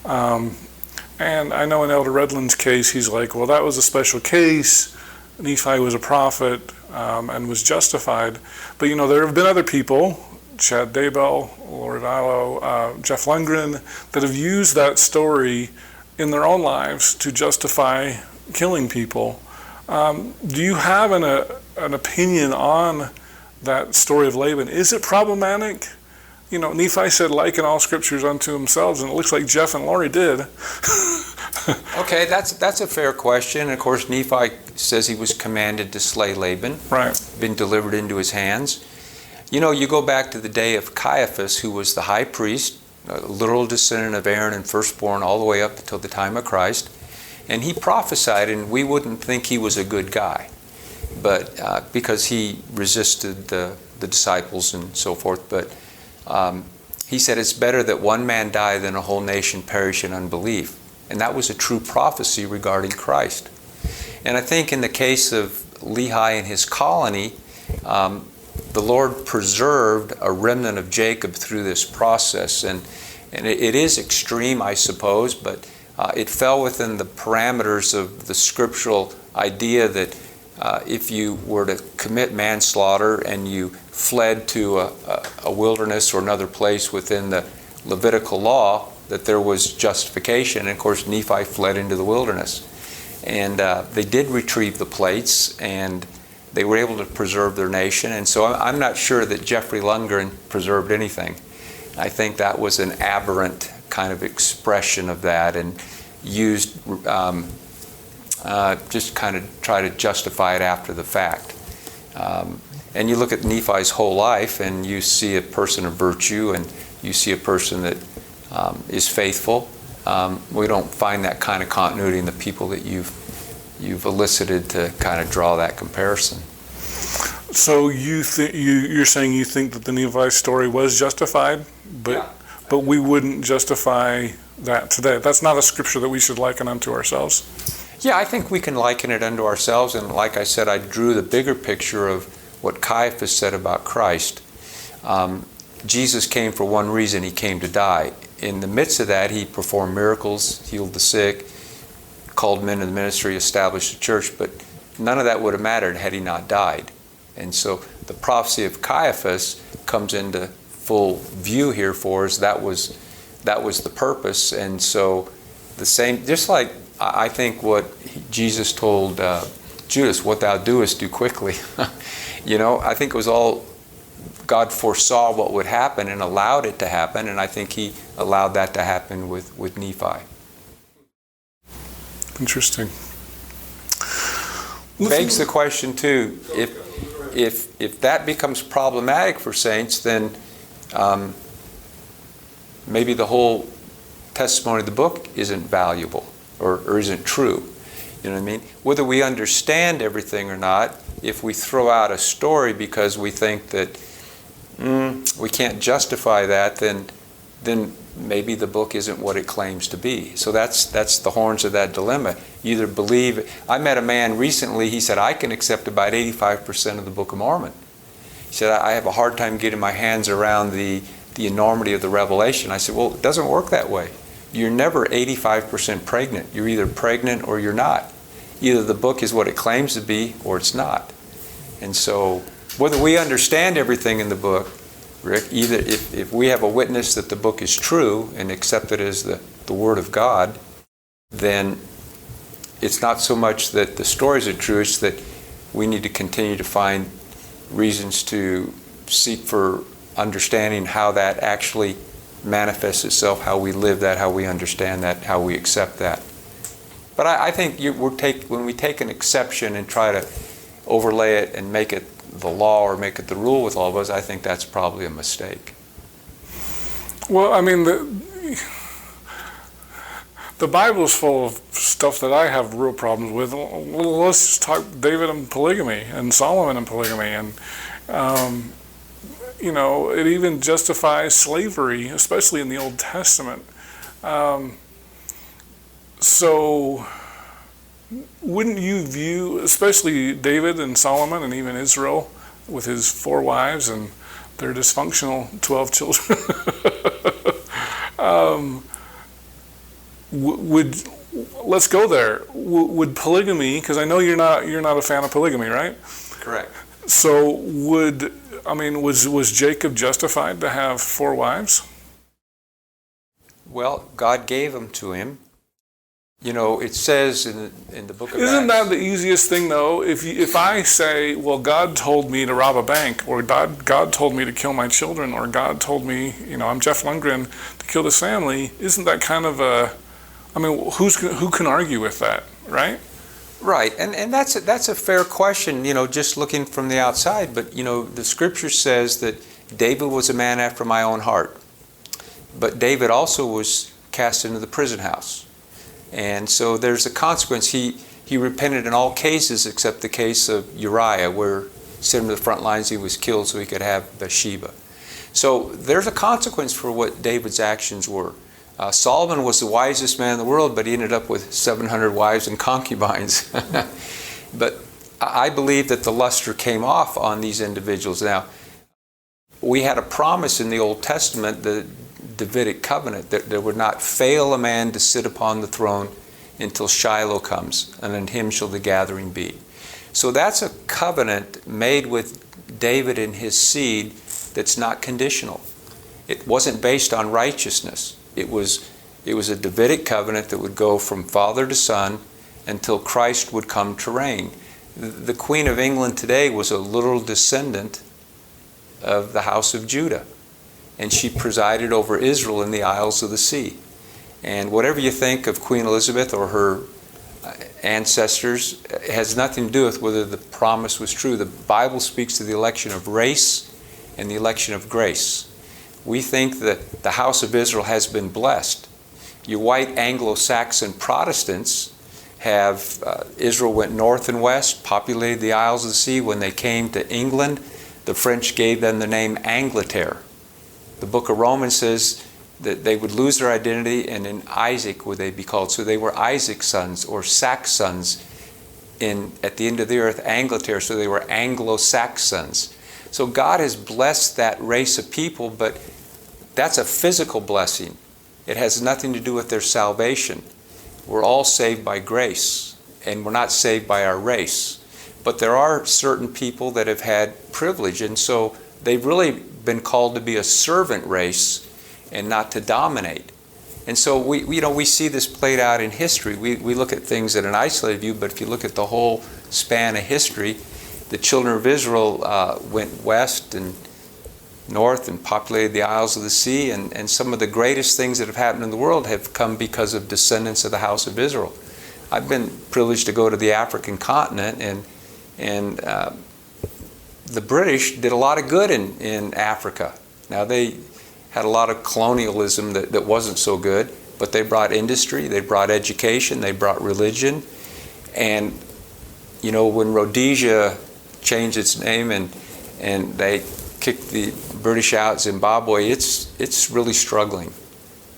And I know in Elder Redland's case, he's like, well, that was a special case. Nephi was a prophet and was justified. But, there have been other people, Chad Daybell, Lord Ilo, Jeff Lundgren, that have used that story in their own lives to justify killing people. Do you have an opinion on that story of Laban? Is it problematic? Nephi said, liken all scriptures unto themselves, and it looks like Jeff and Lori did. Okay, that's a fair question. And of course, Nephi says he was commanded to slay Laban. Right. Been delivered into his hands. You go back to the day of Caiaphas, who was the high priest, a literal descendant of Aaron and firstborn all the way up until the time of Christ. And he prophesied, and we wouldn't think he was a good guy, but because he resisted the disciples and so forth. But he said it's better that one man die than a whole nation perish in unbelief. And that was a true prophecy regarding Christ. And I think in the case of Lehi and his colony, the Lord preserved a remnant of Jacob through this process. And it is extreme, I suppose, but it fell within the parameters of the scriptural idea that if you were to commit manslaughter and you fled to a wilderness or another place within the Levitical law, that there was justification. And of course, Nephi fled into the wilderness. And they did retrieve the plates, and they were able to preserve their nation. And so I'm not sure that Jeffrey Lundgren preserved anything. I think that was an aberrant kind of expression of that, and used just kind of try to justify it after the fact. And you look at Nephi's whole life, and you see a person of virtue, and you see a person that is faithful. We don't find that kind of continuity in the people that you've elicited to kind of draw that comparison. So you're saying you think that the Nephi story was justified, but we wouldn't justify that today. That's not a scripture that we should liken unto ourselves. Yeah, I think we can liken it unto ourselves, and like I said, I drew the bigger picture of what Caiaphas said about Christ. Jesus came for one reason. He came to die. In the midst of that, he performed miracles, healed the sick, called men to the ministry, established a church, but none of that would have mattered had he not died. And so the prophecy of Caiaphas comes into full view here for us. That was the purpose. And so the same, just like I think what Jesus told Judas, what thou doest, do quickly. I think it was all God foresaw what would happen and allowed it to happen, and I think he allowed that to happen with Nephi. Interesting. Begs the question too, if that becomes problematic for saints, then maybe the whole testimony of the book isn't valuable or isn't true. You know what I mean? Whether we understand everything or not, if we throw out a story because we think that we can't justify that, then maybe the book isn't what it claims to be. So that's the horns of that dilemma. You either believe. I met a man recently, he said, I can accept about 85% of the Book of Mormon. He said, I have a hard time getting my hands around the enormity of the revelation. I said, well, it doesn't work that way. You're never 85% pregnant. You're either pregnant or you're not. Either the book is what it claims to be or it's not. And so whether we understand everything in the book, Rick, either if we have a witness that the book is true and accept it as the Word of God, then it's not so much that the stories are true, it's that we need to continue to find reasons to seek for understanding how that actually manifests itself, how we live that, how we understand that, how we accept that. But I think when we take an exception and try to overlay it and make it the law or make it the rule with all of us, I think that's probably a mistake. Well, I mean, the Bible's full of stuff that I have real problems with. Well, let's just talk David and polygamy and Solomon and polygamy. And, it even justifies slavery, especially in the Old Testament. So wouldn't you view, especially David and Solomon and even Israel with his 4 wives and their dysfunctional 12 children, let's go there. Would polygamy, because I know you're not a fan of polygamy, right? Correct. So was Jacob justified to have 4 wives? Well, God gave them to him. It says in the book of Isn't Acts, that the easiest thing, though? If I say, well, God told me to rob a bank, or God told me to kill my children, or God told me, I'm Jeff Lundgren, to kill this family, isn't that kind of who can argue with that, right? Right, and that's a fair question, just looking from the outside. But, the Scripture says that David was a man after my own heart. But David also was cast into the prison house. And so there's a consequence. He repented in all cases except the case of Uriah, where sent him to the front lines, he was killed so he could have Bathsheba. So there's a consequence for what David's actions were. Solomon was the wisest man in the world, but he ended up with 700 wives and concubines. But I believe that the luster came off on these individuals. Now, we had a promise in the Old Testament, the Davidic covenant, that there would not fail a man to sit upon the throne until Shiloh comes, and in him shall the gathering be. So that's a covenant made with David and his seed that's not conditional. It wasn't based on righteousness. It was a Davidic covenant that would go from father to son until Christ would come to reign. The Queen of England today was a literal descendant of the house of Judah, and she presided over Israel in the Isles of the Sea. And whatever you think of Queen Elizabeth or her ancestors, it has nothing to do with whether the promise was true. The Bible speaks to the election of race and the election of grace. We think that the house of Israel has been blessed. You white Anglo-Saxon Protestants have, Israel went north and west, populated the Isles of the Sea. When they came to England, the French gave them the name Angleterre. The book of Romans says that they would lose their identity, and in Isaac would they be called. So they were Isaac's sons, or Saxons, at the end of the earth, Angleterre, so they were Anglo-Saxons. So God has blessed that race of people, but that's a physical blessing. It has nothing to do with their salvation. We're all saved by grace, and we're not saved by our race. But there are certain people that have had privilege, and so they've really been called to be a servant race and not to dominate. And so we see this played out in history. We look at things in an isolated view, but if you look at the whole span of history, the children of Israel went west and north and populated the Isles of the Sea, and some of the greatest things that have happened in the world have come because of descendants of the house of Israel. I've been privileged to go to the African continent, and the British did a lot of good in Africa. Now, they had a lot of colonialism that wasn't so good, but they brought industry, they brought education, they brought religion. And, when Rhodesia changed its name and they kicked the British out, Zimbabwe, it's really struggling,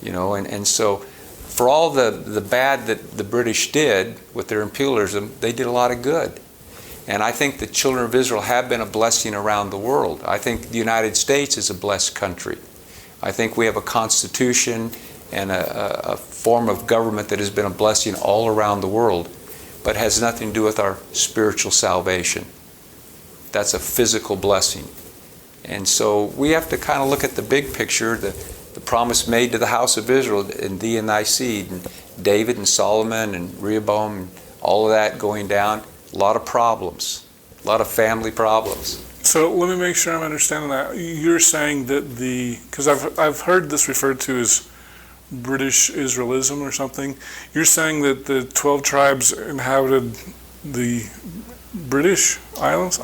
and so for all the bad that the British did with their imperialism, they did a lot of good. And I think the children of Israel have been a blessing around the world. I think the United States is a blessed country. I think we have a constitution and a form of government that has been a blessing all around the world, but has nothing to do with our spiritual salvation. That's a physical blessing. And so we have to kind of look at the big picture, the promise made to the house of Israel, in thee and thy seed, and David and Solomon and Rehoboam, and all of that going down. A lot of problems, a lot of family problems. So let me make sure I'm understanding that. You're saying that because I've heard this referred to as British Israelism or something. You're saying that the 12 tribes inhabited the British Isles?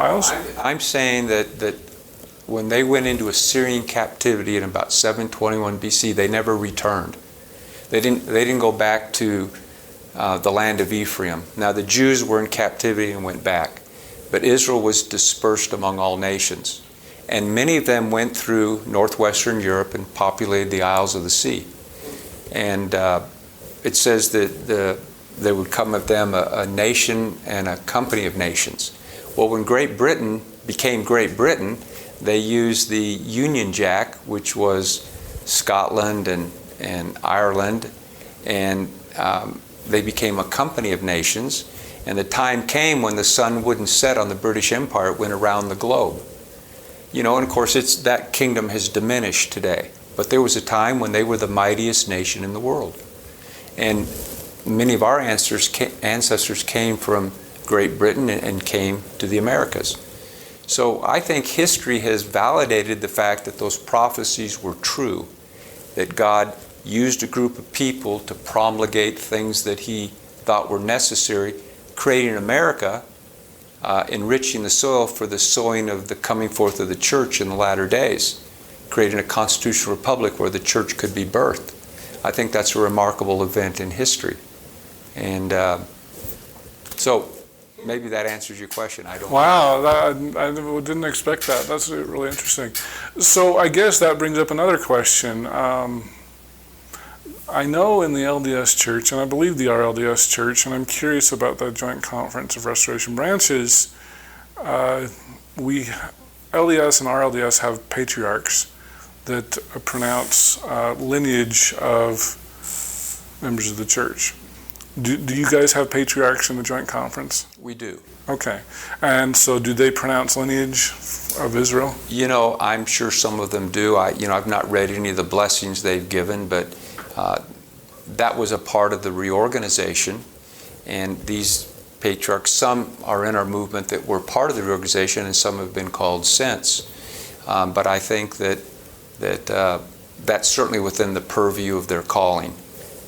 I'm saying that when they went into Assyrian captivity in about 721 BC, they never returned. They didn't go back to the land of Ephraim. Now the Jews were in captivity and went back, but Israel was dispersed among all nations, and many of them went through northwestern Europe and populated the Isles of the Sea. And it says that there would come of them a nation and a company of nations. Well, when Great Britain became Great Britain, they used the Union Jack, which was Scotland and Ireland, and they became a company of nations. And the time came when the sun wouldn't set on the British Empire, it went around the globe. And of course that kingdom has diminished today. But there was a time when they were the mightiest nation in the world. And many of our ancestors came from Great Britain and came to the Americas. So I think history has validated the fact that those prophecies were true, that God used a group of people to promulgate things that he thought were necessary, creating America, enriching the soil for the sowing of the coming forth of the church in the latter days, creating a constitutional republic where the church could be birthed. I think that's a remarkable event in history. And so maybe that answers your question. I don't know. Wow, I didn't expect that. That's really interesting. So I guess that brings up another question. I know in the LDS Church, and I believe the RLDS Church, and I'm curious about the Joint Conference of Restoration Branches, LDS and RLDS have patriarchs that pronounce lineage of members of the church. Do you guys have patriarchs in the Joint Conference? We do. Okay. And so do they pronounce lineage of Israel? I'm sure some of them do. I've not read any of the blessings they've given, but that was a part of the reorganization. And these patriarchs, some are in our movement that were part of the reorganization, and some have been called since. But I think that that's certainly within the purview of their calling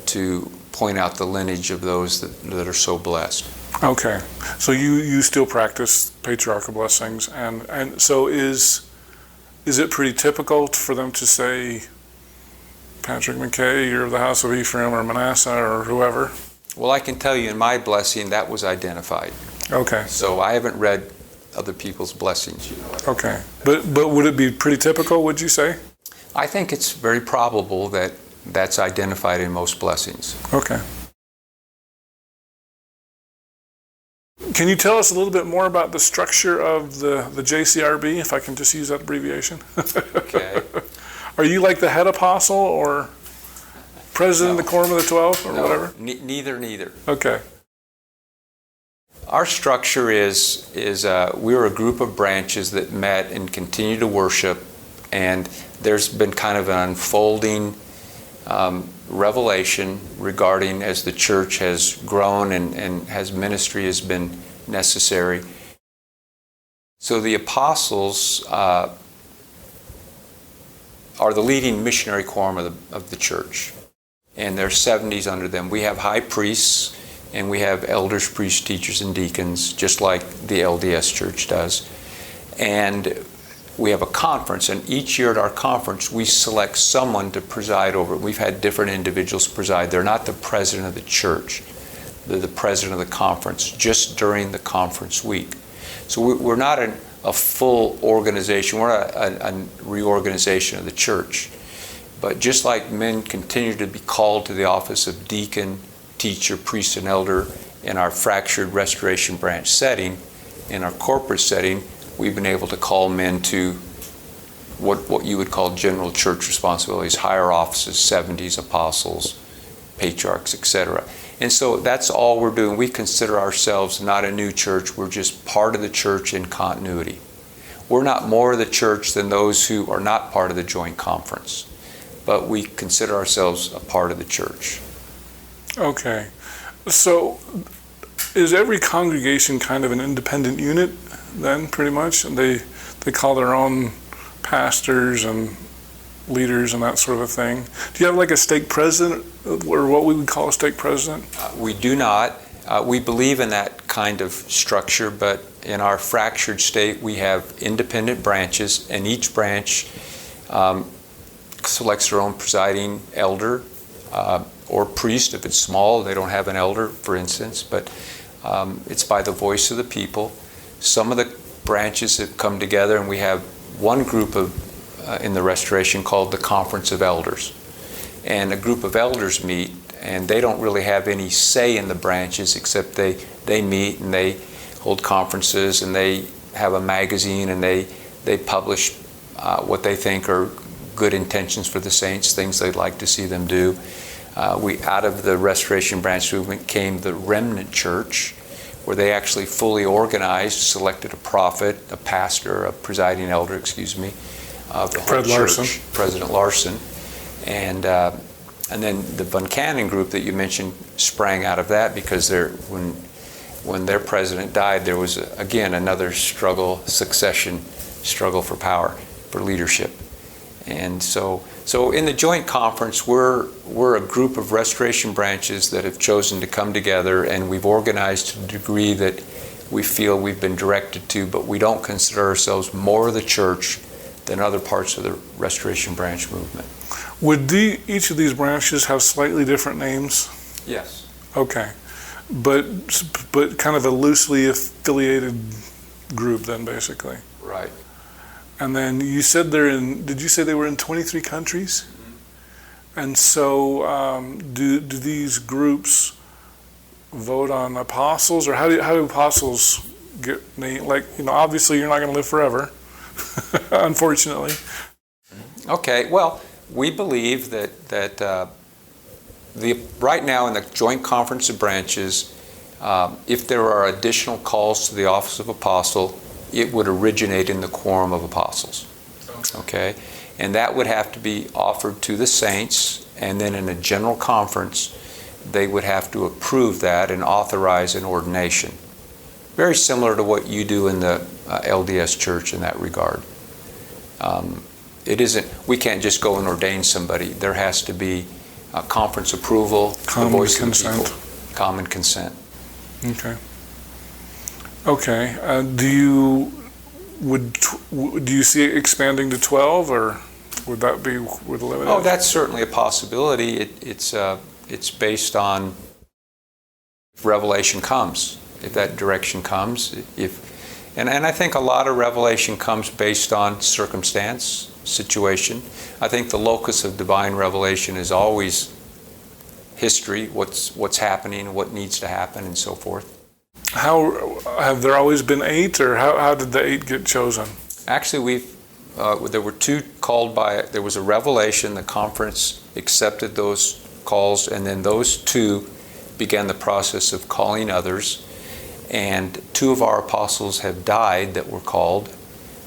to point out the lineage of those that are so blessed. Okay. So you still practice patriarchal blessings, and so is it pretty typical for them to say, Patrick McKay, you're of the house of Ephraim, or Manasseh, or whoever? Well, I can tell you in my blessing that was identified. Okay. So I haven't read other people's blessings. Okay. But would it be pretty typical, would you say? I think it's very probable that that's identified in most blessings. Okay. Can you tell us a little bit more about the structure of the JCRB, if I can just use that abbreviation? Okay. Are you like the head apostle or president No. of the Quorum of the 12 or No, whatever? Neither. Okay. Our structure is we're a group of branches that met and continue to worship, and there's been kind of an unfolding revelation regarding as the church has grown and as ministry has been necessary. So the apostles are the leading missionary quorum of the church, and there's 70s under them. We have high priests, and we have elders, priests, teachers, and deacons, just like the LDS Church does. And we have a conference, and each year at our conference, we select someone to preside over it. We've had different individuals preside. They're not the president of the church. They're the president of the conference, just during the conference week. So we're not a full organization. We're a reorganization of the church. But just like men continue to be called to the office of deacon, teacher, priest, and elder in our fractured restoration branch setting, in our corporate setting, we've been able to call men to what you would call general church responsibilities, higher offices, 70s, apostles, patriarchs, etc. And so that's all we're doing. We consider ourselves not a new church. We're just part of the church in continuity. we're not more of the church than those who are not part of the joint conference, but we consider ourselves a part of the church. Okay. So is every congregation kind of an independent unit then, pretty much? And they call their own pastors and leaders and that sort of a thing. Do you have like a stake president, or what we would call a stake president? We do not. We believe in that kind of structure, but in our fractured state, we have independent branches, and each branch selects their own presiding elder or priest. If it's small, they don't have an elder, for instance, but it's by the voice of the people. Some of the branches have come together, and we have one group in the Restoration called the Conference of Elders. And a group of elders meet, and they don't really have any say in the branches, except they meet and they hold conferences, and they have a magazine, and they publish what they think are good intentions for the saints, things they'd like to see them do. Out of the Restoration Branch movement came the Remnant Church, where they actually fully organized, selected a prophet, a pastor, a presiding elder, of the whole church, President Larson, and then the Buchanan group that you mentioned sprang out of that, because when their president died, there was again another succession struggle for power, for leadership. And so in the joint conference, we're a group of Restoration branches that have chosen to come together, and we've organized to the degree that we feel we've been directed to, but we don't consider ourselves more of the church than other parts of the Restoration Branch movement. Would each of these branches have slightly different names? Yes. Okay. But kind of a loosely affiliated group then, basically. Right. And then you said did you say they were in 23 countries? Mm-hmm. And so do these groups vote on apostles, or how do apostles get named? Like, obviously you're not going to live forever, unfortunately. Okay, well, we believe that right now in the Joint Conference of Branches, if there are additional calls to the office of apostle, it would originate in the quorum of apostles. Okay? And that would have to be offered to the saints, and then in a general conference, they would have to approve that and authorize an ordination. Very similar to what you do in the LDS Church in that regard. We can't just go and ordain somebody. There has to be a conference approval, common the voice consent. of the people, common consent. Okay. Do you see it expanding to 12, or would that be with the limit? Oh, that's certainly a possibility. It's based on if revelation comes, if that direction comes. And I think a lot of revelation comes based on circumstance, situation. I think the locus of divine revelation is always history, what's happening, what needs to happen, and so forth. How have there always been 8, or how did the 8 get chosen? Actually, there were 2 called by. There was a revelation. The conference accepted those calls, and then those 2 began the process of calling others. And 2 of our apostles have died that were called,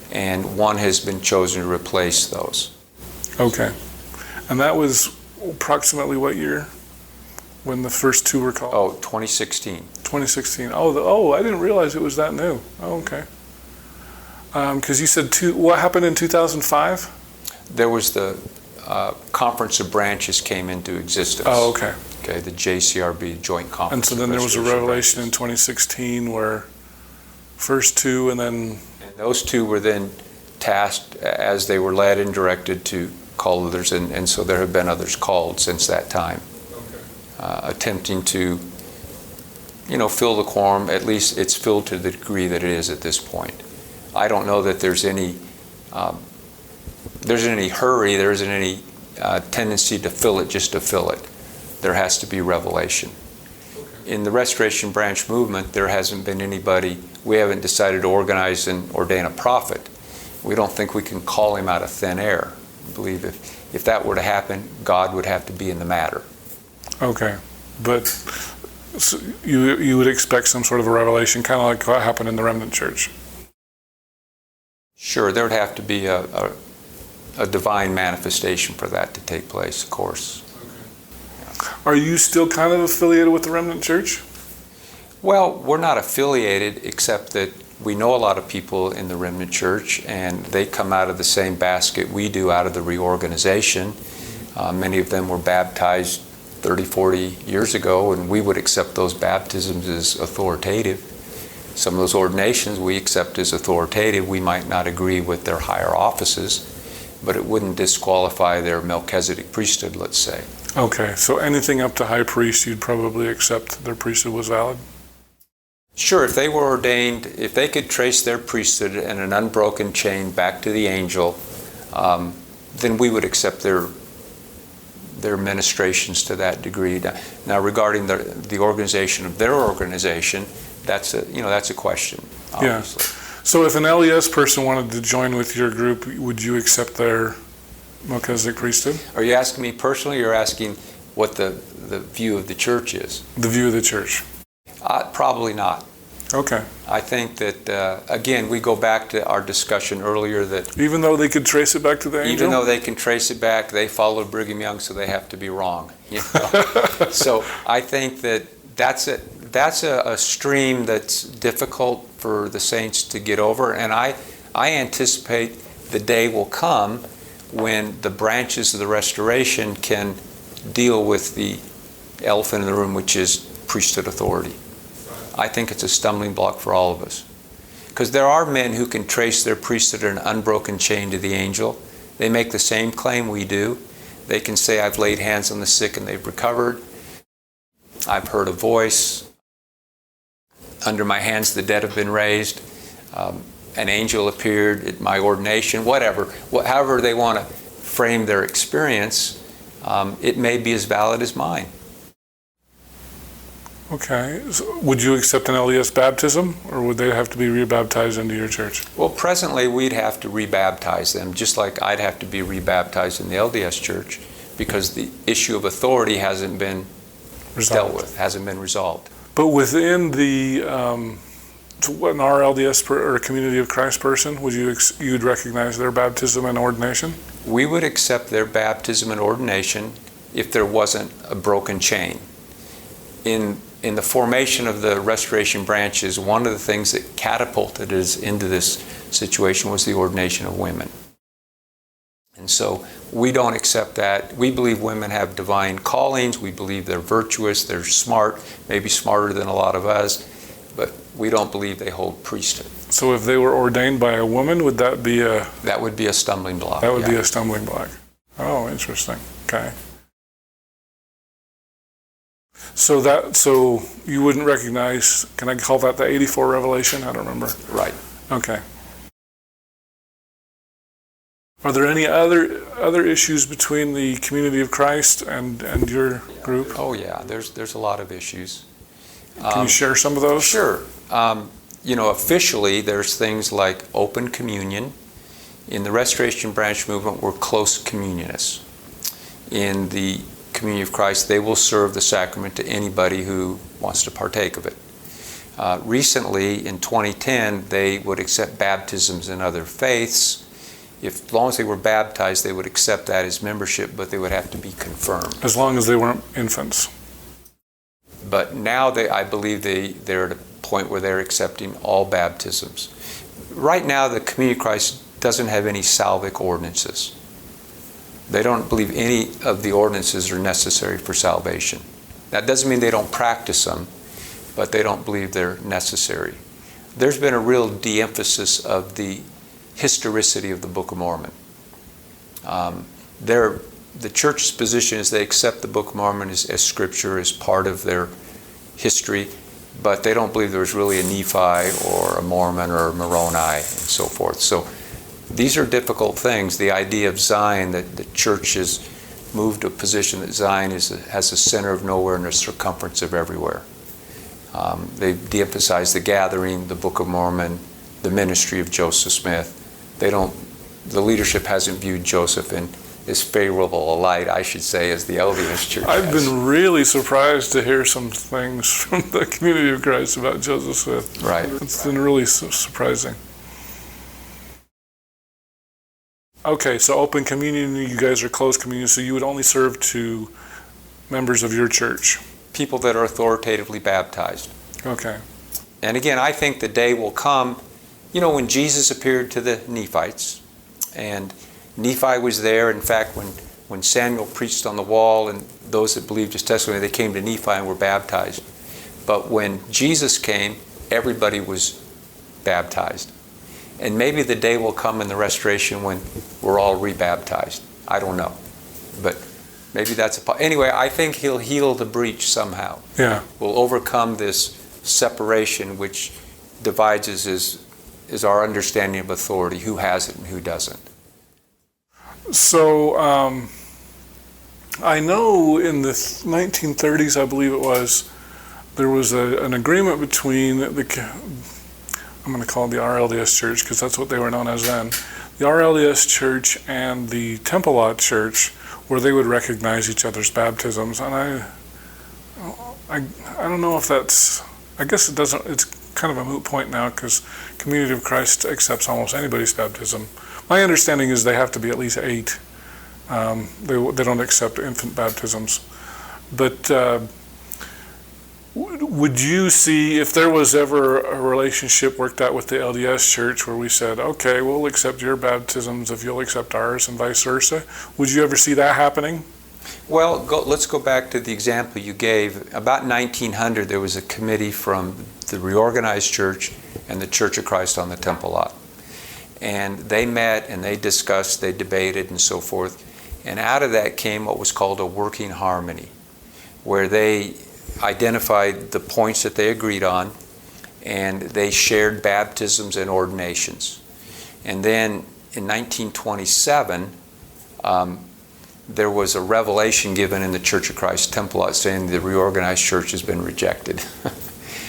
and 1 has been chosen to replace those. Okay, and that was approximately what year? When the first 2 were called? Oh, 2016. 2016. I didn't realize it was that new. Oh, okay. Because you said what happened in 2005? There was the Conference of Branches came into existence. Oh, okay. Okay, the JCRB, Joint Conference. And so then there was a revelation in 2016 where first 2 and then... And those 2 were then tasked as they were led and directed to call others, and so there have been others called since that time. Attempting to, fill the quorum. At least it's filled to the degree that it is at this point. I don't know that there's any hurry, there isn't any tendency to fill it just to fill it. There has to be revelation. In the Restoration Branch movement, there hasn't been anybody, we haven't decided to organize and ordain a prophet. We don't think we can call him out of thin air. I believe if that were to happen, God would have to be in the matter. Okay, but so you would expect some sort of a revelation, kind of like what happened in the Remnant Church. Sure, there would have to be a divine manifestation for that to take place, of course. Are you still kind of affiliated with the Remnant Church? Well, we're not affiliated, except that we know a lot of people in the Remnant Church, and they come out of the same basket we do, out of the reorganization. Many of them were baptized 30, 40 years ago, and we would accept those baptisms as authoritative. Some of those ordinations we accept as authoritative. We might not agree with their higher offices, but it wouldn't disqualify their Melchizedek priesthood, let's say. Okay, so anything up to high priest, you'd probably accept their priesthood was valid? Sure, if they were ordained, if they could trace their priesthood in an unbroken chain back to the angel, then we would accept their ministrations to that degree. Now, regarding the organization of their organization, that's a question, obviously. Yeah. So if an LDS person wanted to join with your group, would you accept their Melchizedek priesthood? Are you asking me personally, or you're asking what the view of the church is? The view of the church. Probably not. Okay. I think that, again, we go back to our discussion earlier that even though they could trace it back to the angel? Even though they can trace it back, they followed Brigham Young, so they have to be wrong. You know? So I think that that's a stream that's difficult for the saints to get over, and I anticipate the day will come when the branches of the restoration can deal with the elephant in the room, which is priesthood authority. I think it's a stumbling block for all of us. Because there are men who can trace their priesthood in an unbroken chain to the angel. They make the same claim we do. They can say, I've laid hands on the sick and they've recovered. I've heard a voice. Under my hands the dead have been raised. An angel appeared at my ordination, whatever. However they want to frame their experience, it may be as valid as mine. Okay. So would you accept an LDS baptism, or would they have to be rebaptized into your church? Well, presently we'd have to rebaptize them, just like I'd have to be rebaptized in the LDS Church, because the issue of authority hasn't been dealt with, hasn't been resolved. But within the an RLDS or a Community of Christ person, you'd recognize their baptism and ordination? We would accept their baptism and ordination if there wasn't a broken chain. In the formation of the restoration branches, one of the things that catapulted us into this situation was the ordination of women. And so we don't accept that. We believe women have divine callings. We believe they're virtuous, they're smart, maybe smarter than a lot of us, but we don't believe they hold priesthood. So if they were ordained by a woman, would that be a... That would be a stumbling block. That would be a stumbling block. Oh, interesting. Okay. So you wouldn't recognize, can I call that the 84 revelation? I don't remember. Right. Okay. Are there any other issues between the Community of Christ and your group? Oh yeah, there's a lot of issues. Can you share some of those? Sure. Officially there's things like open communion. In the Restoration Branch movement, we're close communionists. In the Community of Christ, they will serve the sacrament to anybody who wants to partake of it. Recently, in 2010, they would accept baptisms in other faiths. As long as they were baptized, they would accept that as membership, but they would have to be confirmed. As long as they weren't infants. But now I believe they're at a point where they're accepting all baptisms. Right now, the Community of Christ doesn't have any salvic ordinances. They don't believe any of the ordinances are necessary for salvation. That doesn't mean they don't practice them, but they don't believe they're necessary. There's been a real de-emphasis of the historicity of the Book of Mormon. The church's position is they accept the Book of Mormon as scripture, as part of their history, but they don't believe there's really a Nephi or a Mormon or a Moroni and so forth. So these are difficult things. The idea of Zion, that the church has moved to a position that Zion has a center of nowhere and a circumference of everywhere. They've de-emphasized the gathering, the Book of Mormon, the ministry of Joseph Smith. The leadership hasn't viewed Joseph in as favorable a light, I should say, as the LDS Church I've has. been really surprised to hear some things from the Community of Christ about Joseph Smith. Right. It's been really surprising. Okay, so open communion, you guys are closed communion, so you would only serve to members of your church. People that are authoritatively baptized. Okay. And again, I think the day will come, when Jesus appeared to the Nephites, and Nephi was there. In fact, when Samuel preached on the wall, and those that believed his testimony, they came to Nephi and were baptized. But when Jesus came, everybody was baptized. And maybe the day will come in the restoration when we're all rebaptized. I don't know. But maybe that's anyway, I think he'll heal the breach somehow. Yeah. We'll overcome this separation which divides us is our understanding of authority, who has it and who doesn't. So I know in the 1930s, I believe it was, there was an agreement between I'm going to call it the RLDS Church because that's what they were known as then, the RLDS Church and the Temple Lot Church, where they would recognize each other's baptisms. And I don't know if that's, I guess it doesn't, it's kind of a moot point now because Community of Christ accepts almost anybody's baptism. My understanding is they have to be at least 8. They don't accept infant baptisms. But would you see, if there was ever a relationship worked out with the LDS Church where we said, okay, we'll accept your baptisms if you'll accept ours and vice versa, would you ever see that happening? Well, let's go back to the example you gave. About 1900, there was a committee from the Reorganized Church and the Church of Christ on the Temple Lot. And they met and they discussed, they debated and so forth. And out of that came what was called a working harmony, where they identified the points that they agreed on, and they shared baptisms and ordinations. And then in 1927, there was a revelation given in the Church of Christ Temple Lot saying the Reorganized Church has been rejected.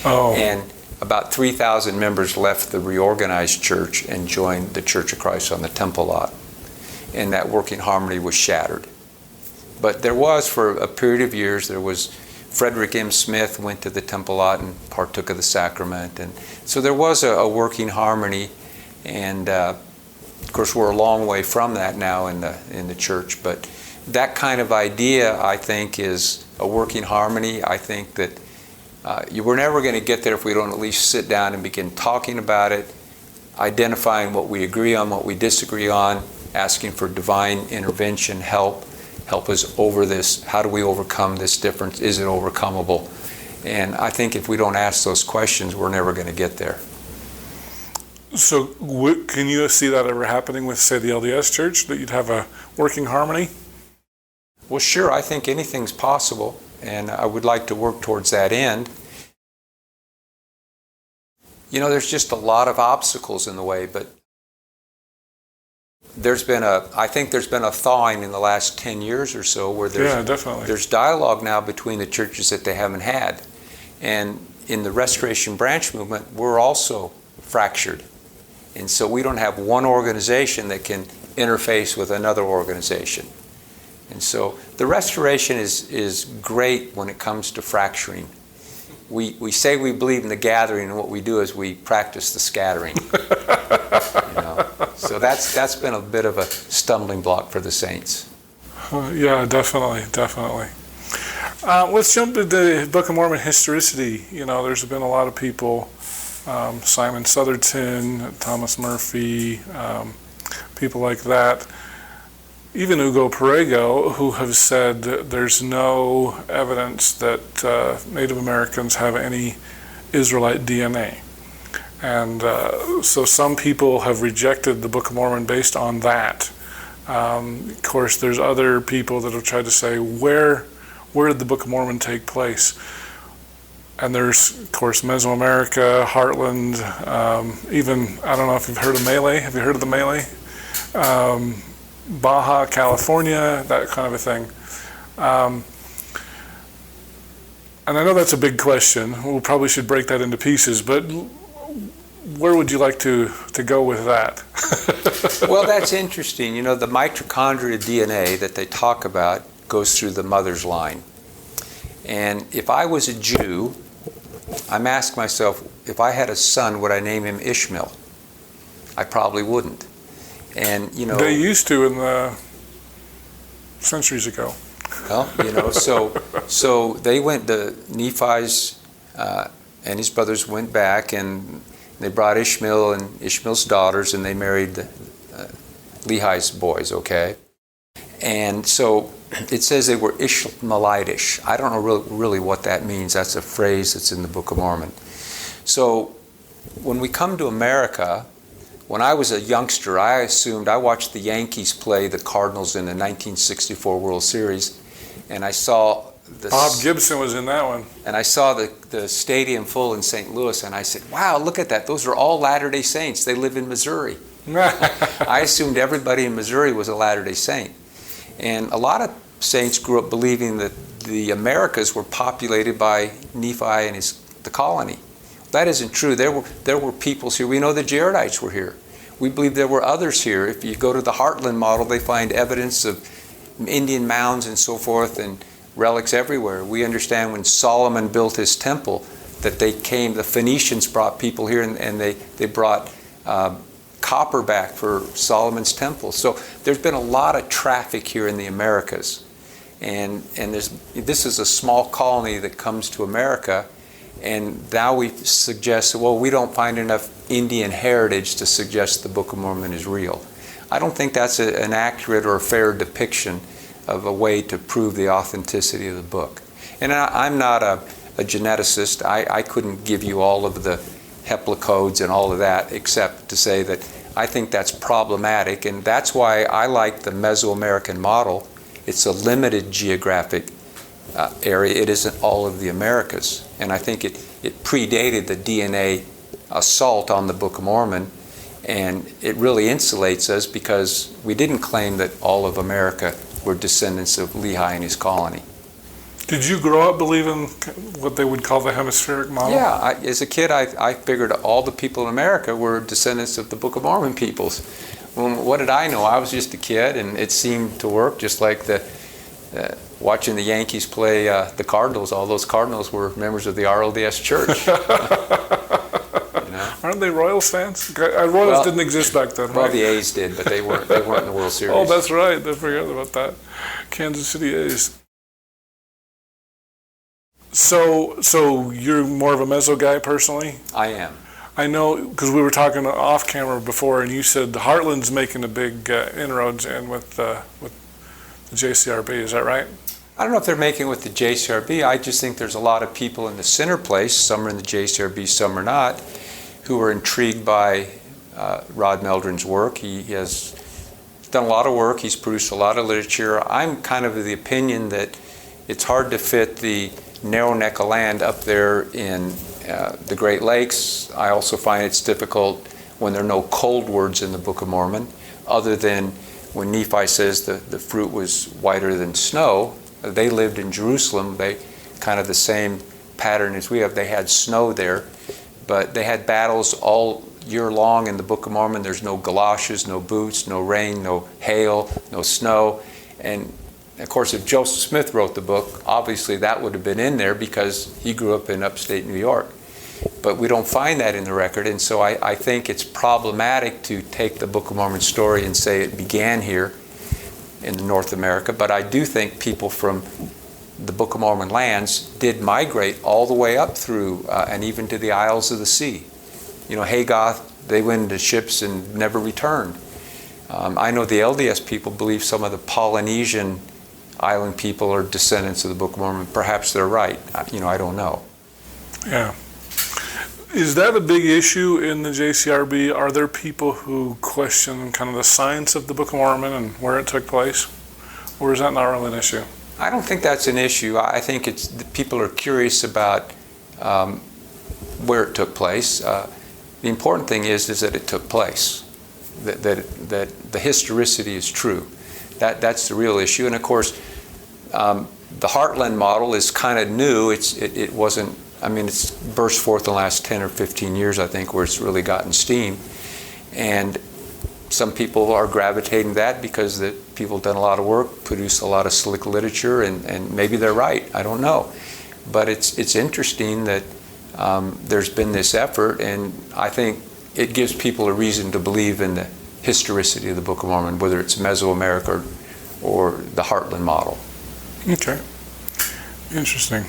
Oh. And about 3,000 members left the Reorganized Church and joined the Church of Christ on the Temple Lot. And that working harmony was shattered. But there was, for a period of years, there was Frederick M. Smith went to the Temple Lot and partook of the sacrament. And so there was a working harmony. And of course, we're a long way from that now in the church. But that kind of idea, I think, is a working harmony. I think that we're never going to get there if we don't at least sit down and begin talking about it, identifying what we agree on, what we disagree on, asking for divine intervention, help us over this. How do we overcome this difference? Is it overcomable? And I think if we don't ask those questions, we're never going to get there. So can you see that ever happening with, say, the LDS Church, that you'd have a working harmony? Well, sure. I think anything's possible, and I would like to work towards that end. There's just a lot of obstacles in the way, but I think there's been a thawing in the last 10 years or so where there's dialogue now between the churches that they haven't had. And in the Restoration Branch movement, we're also fractured. And so we don't have one organization that can interface with another organization. And so the restoration is great when it comes to fracturing. We say we believe in the gathering, and what we do is we practice the scattering. So that's been a bit of a stumbling block for the saints. Yeah, definitely. Let's jump to the Book of Mormon historicity. There's been a lot of people, Simon Southerton, Thomas Murphy, people like that, even Hugo Perego, who have said that there's no evidence that Native Americans have any Israelite DNA. And so some people have rejected the Book of Mormon based on that. Of course, there's other people that have tried to say, where did the Book of Mormon take place? And there's, of course, Mesoamerica, Heartland, even, I don't know if you've heard of Malay. Have you heard of the Malay? Baja, California, that kind of a thing. And I know that's a big question. We probably should break that into pieces, but where would you like to go with that? Well, that's interesting. The mitochondria DNA that they talk about goes through the mother's line. And if I was a Jew, I'm asking myself, if I had a son, would I name him Ishmael? I probably wouldn't. And, They used to in the centuries ago. Well, so they went, the Nephi's and his brothers went back, and they brought Ishmael and Ishmael's daughters, and they married Lehi's boys, okay? And so it says they were Ishmaelitish. I don't know really what that means. That's a phrase that's in the Book of Mormon. So when we come to America, when I was a youngster, I watched the Yankees play the Cardinals in the 1964 World Series, and I saw Bob Gibson was in that one. And I saw the stadium full in St. Louis, and I said, wow, look at that. Those are all Latter-day Saints. They live in Missouri. I assumed everybody in Missouri was a Latter-day Saint. And a lot of saints grew up believing that the Americas were populated by Nephi and the colony. That isn't true. There were peoples here. We know the Jaredites were here. We believe there were others here. If you go to the Heartland model, they find evidence of Indian mounds and so forth, and relics everywhere. We understand when Solomon built his temple that the Phoenicians brought people here, and they brought copper back for Solomon's temple. So there's been a lot of traffic here in the Americas. And this is a small colony that comes to America, and now we suggest, well, we don't find enough Indian heritage to suggest the Book of Mormon is real. I don't think that's an accurate or a fair depiction of a way to prove the authenticity of the book. And I'm not a geneticist. I couldn't give you all of the haplocodes and all of that, except to say that I think that's problematic, and that's why I like the Mesoamerican model. It's a limited geographic area. It isn't all of the Americas. And I think it predated the DNA assault on the Book of Mormon, and it really insulates us because we didn't claim that all of America were descendants of Lehi and his colony. Did you grow up believing what they would call the hemispheric model? Yeah, as a kid I figured all the people in America were descendants of the Book of Mormon peoples. Well, what did I know? I was just a kid, and it seemed to work, just like watching the Yankees play the Cardinals. All those Cardinals were members of the RLDS Church. Aren't they Royals fans? Royals didn't exist back then, right? Well, the A's did, but they weren't in the World Series. Oh, that's right. I forgot about that. Kansas City A's. So you're more of a Meso guy personally? I am. I know, because we were talking off camera before, and you said the Heartland's making a big inroads in with the JCRB. Is that right? I don't know if they're making with the JCRB. I just think there's a lot of people in the center place, some are in the JCRB, some are not, who are intrigued by Rod Meldren's work. He has done a lot of work. He's produced a lot of literature. I'm kind of the opinion that it's hard to fit the narrow neck of land up there in the Great Lakes. I also find it's difficult when there are no cold words in the Book of Mormon, other than when Nephi says the fruit was whiter than snow. They lived in Jerusalem. They kind of the same pattern as we have. They had snow there, but they had battles all year long in the Book of Mormon. There's no galoshes, no boots, no rain, no hail, no snow. And of course, if Joseph Smith wrote the book, obviously that would have been in there because he grew up in upstate New York. But we don't find that in the record, and so I think it's problematic to take the Book of Mormon story and say it began here in North America. But I do think people from the Book of Mormon lands did migrate all the way up through and even to the Isles of the Sea. You know, Haygoth, they went into ships and never returned. I know the LDS people believe some of the Polynesian island people are descendants of the Book of Mormon. Perhaps they're right. I don't know. Yeah. Is that a big issue in the JCRB? Are there people who question kind of the science of the Book of Mormon and where it took place? Or is that not really an issue? I don't think that's an issue. I think people are curious about where it took place. The important thing is that it took place, that the historicity is true. That's the real issue. And of course, the Heartland model is kind of new. It wasn't. I mean, it's burst forth in the last 10 or 15 years, I think, where it's really gotten steam. And some people are gravitating to that because people have done a lot of work, produced a lot of slick literature, and maybe they're right. I don't know. But it's interesting that there's been this effort, and I think it gives people a reason to believe in the historicity of the Book of Mormon, whether it's Mesoamerica or the Heartland model. Okay. Interesting.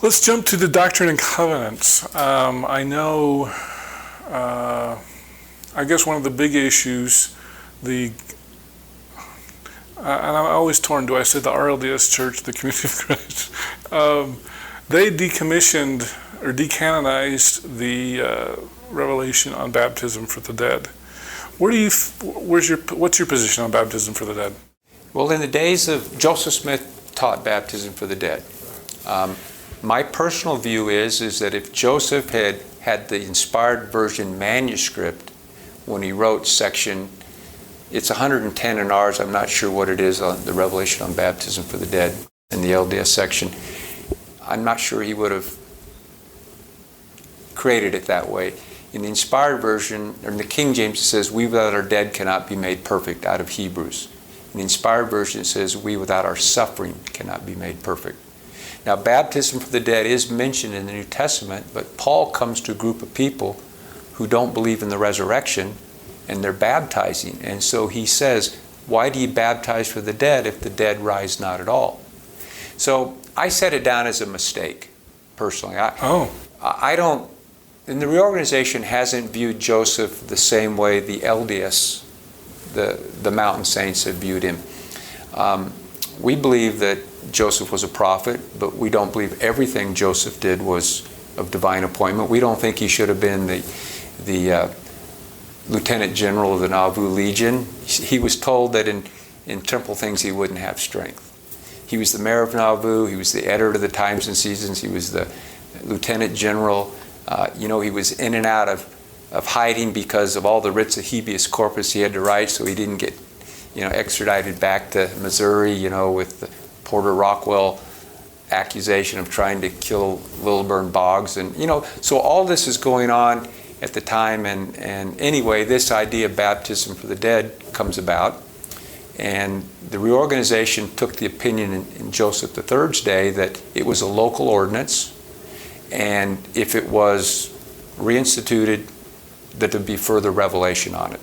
Let's jump to the Doctrine and Covenants. I know, I guess one of the big issues, and I'm always torn, do I say the RLDS Church, the Community of Christ? They decommissioned or decanonized the revelation on baptism for the dead. What's your position on baptism for the dead? Well, in the days of Joseph Smith taught baptism for the dead. My personal view is that if Joseph had the inspired version manuscript when he wrote section, it's 110 in ours, I'm not sure what it is on the revelation on baptism for the dead in the LDS section, I'm not sure he would have created it that way. In the inspired version, or in the King James, it says, "We without our dead cannot be made perfect," out of Hebrews. In the inspired version, it says, "We without our suffering cannot be made perfect." Now, baptism for the dead is mentioned in the New Testament, but Paul comes to a group of people who don't believe in the resurrection, and they're baptizing. And so he says, why do you baptize for the dead if the dead rise not at all? So I set it down as a mistake, personally. I don't, and the reorganization hasn't viewed Joseph the same way the LDS, the Mountain Saints, have viewed him. We believe that Joseph was a prophet, but we don't believe everything Joseph did was of divine appointment. We don't think he should have been the Lieutenant General of the Nauvoo Legion. He was told that in temporal things he wouldn't have strength. He was the mayor of Nauvoo. He was the editor of the Times and Seasons. He was the Lieutenant General. He was in and out of hiding because of all the writs of habeas corpus he had to write, so he didn't get extradited back to Missouri, with the Porter Rockwell accusation of trying to kill Lilburn Boggs. And, so all this is going on at the time. And anyway, this idea of baptism for the dead comes about. And the reorganization took the opinion in Joseph III's day that it was a local ordinance. And if it was reinstituted, that there'd be further revelation on it.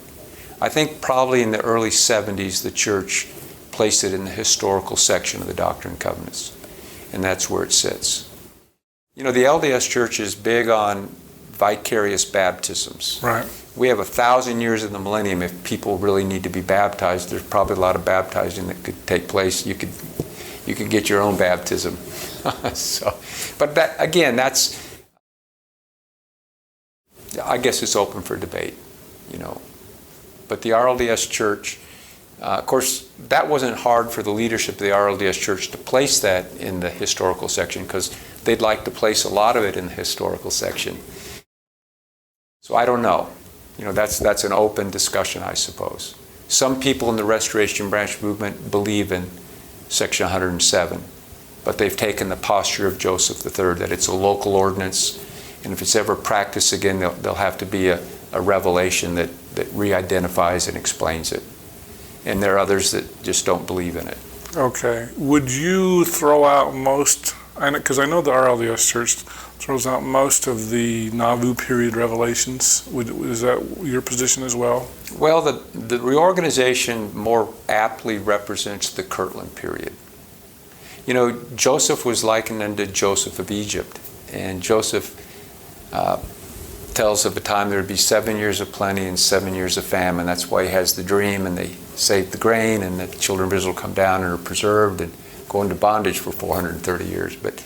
I think probably in the early 70s, the church placed it in the historical section of the Doctrine and Covenants, and that's where it sits. The LDS Church is big on vicarious baptisms. Right. We have 1,000 years in the millennium. If people really need to be baptized, there's probably a lot of baptizing that could take place. You could get your own baptism. But that, again, I guess it's open for debate, But the RLDS Church, of course, that wasn't hard for the leadership of the RLDS Church to place that in the historical section, because they'd like to place a lot of it in the historical section. So I don't know. That's an open discussion, I suppose. Some people in the Restoration Branch movement believe in section 107, but they've taken the posture of Joseph III, that it's a local ordinance, and if it's ever practiced again, there'll have to be a revelation that re-identifies and explains it. And there are others that just don't believe in it. Okay. Would you throw out most, because I know the RLDS Church throws out most of the Nauvoo period revelations. Is that your position as well? Well, the reorganization more aptly represents the Kirtland period. Joseph was likened unto Joseph of Egypt, and Joseph tells of a time there would be 7 years of plenty and 7 years of famine. That's why he has the dream, and they save the grain, and the children of Israel come down and are preserved and go into bondage for 430 years. But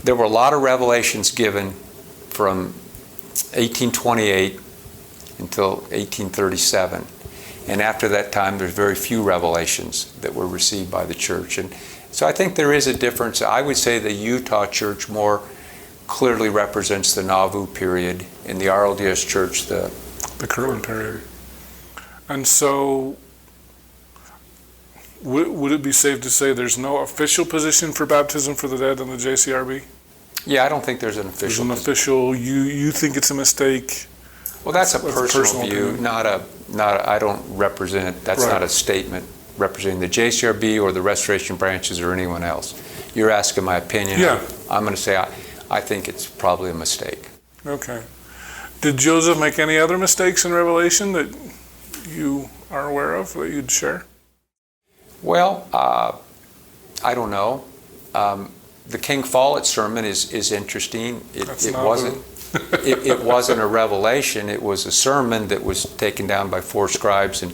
there were a lot of revelations given from 1828 until 1837. And after that time, there's very few revelations that were received by the church. And so I think there is a difference. I would say the Utah Church more clearly represents the Nauvoo period, in the RLDS Church the Kirtland period. And so would it be safe to say there's no official position for baptism for the dead in the JCRB? Yeah, I don't think there's an official. There's an official. You think it's a mistake? Well, that's a personal view, opinion. not a. I don't represent. That's Right. Not a statement representing the JCRB or the Restoration Branches or anyone else. You're asking my opinion. Yeah. I'm going to say I think it's probably a mistake. Okay. Did Joseph make any other mistakes in Revelation that you are aware of that you'd share? Well, I don't know. The King Follett sermon is interesting. It wasn't a revelation. It was a sermon that was taken down by 4 scribes and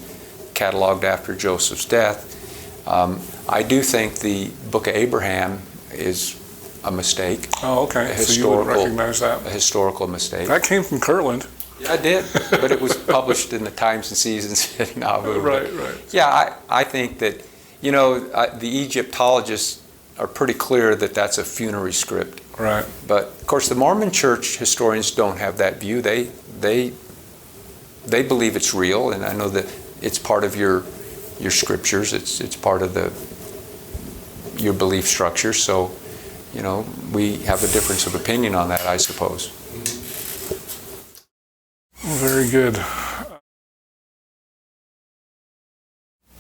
cataloged after Joseph's death. I do think the Book of Abraham is a mistake. Oh, okay. So you would recognize that? A historical mistake. That came from Kirtland. Yeah, I did, but it was published in the Times and Seasons in Nauvoo. Right. Yeah, I think that, the Egyptologists are pretty clear that that's a funerary script. Right. But of course, the Mormon Church historians don't have that view. They believe it's real, and I know that it's part of your scriptures. It's part of your belief structure. So, we have a difference of opinion on that, I suppose. Very good.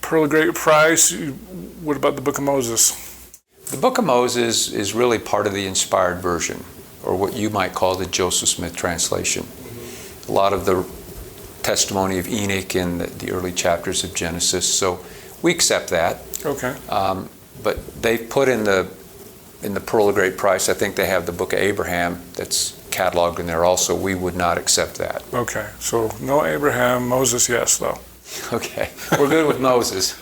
Pearl of Great Price. What about the Book of Moses? The Book of Moses is really part of the inspired version, or what you might call the Joseph Smith translation. A lot of the testimony of Enoch in the early chapters of Genesis. So we accept that. Okay. But they've put in the Pearl of Great Price, I think they have the Book of Abraham that's cataloged in there also. We would not accept that. Okay. So no Abraham, Moses, yes, though. Okay. We're good with Moses.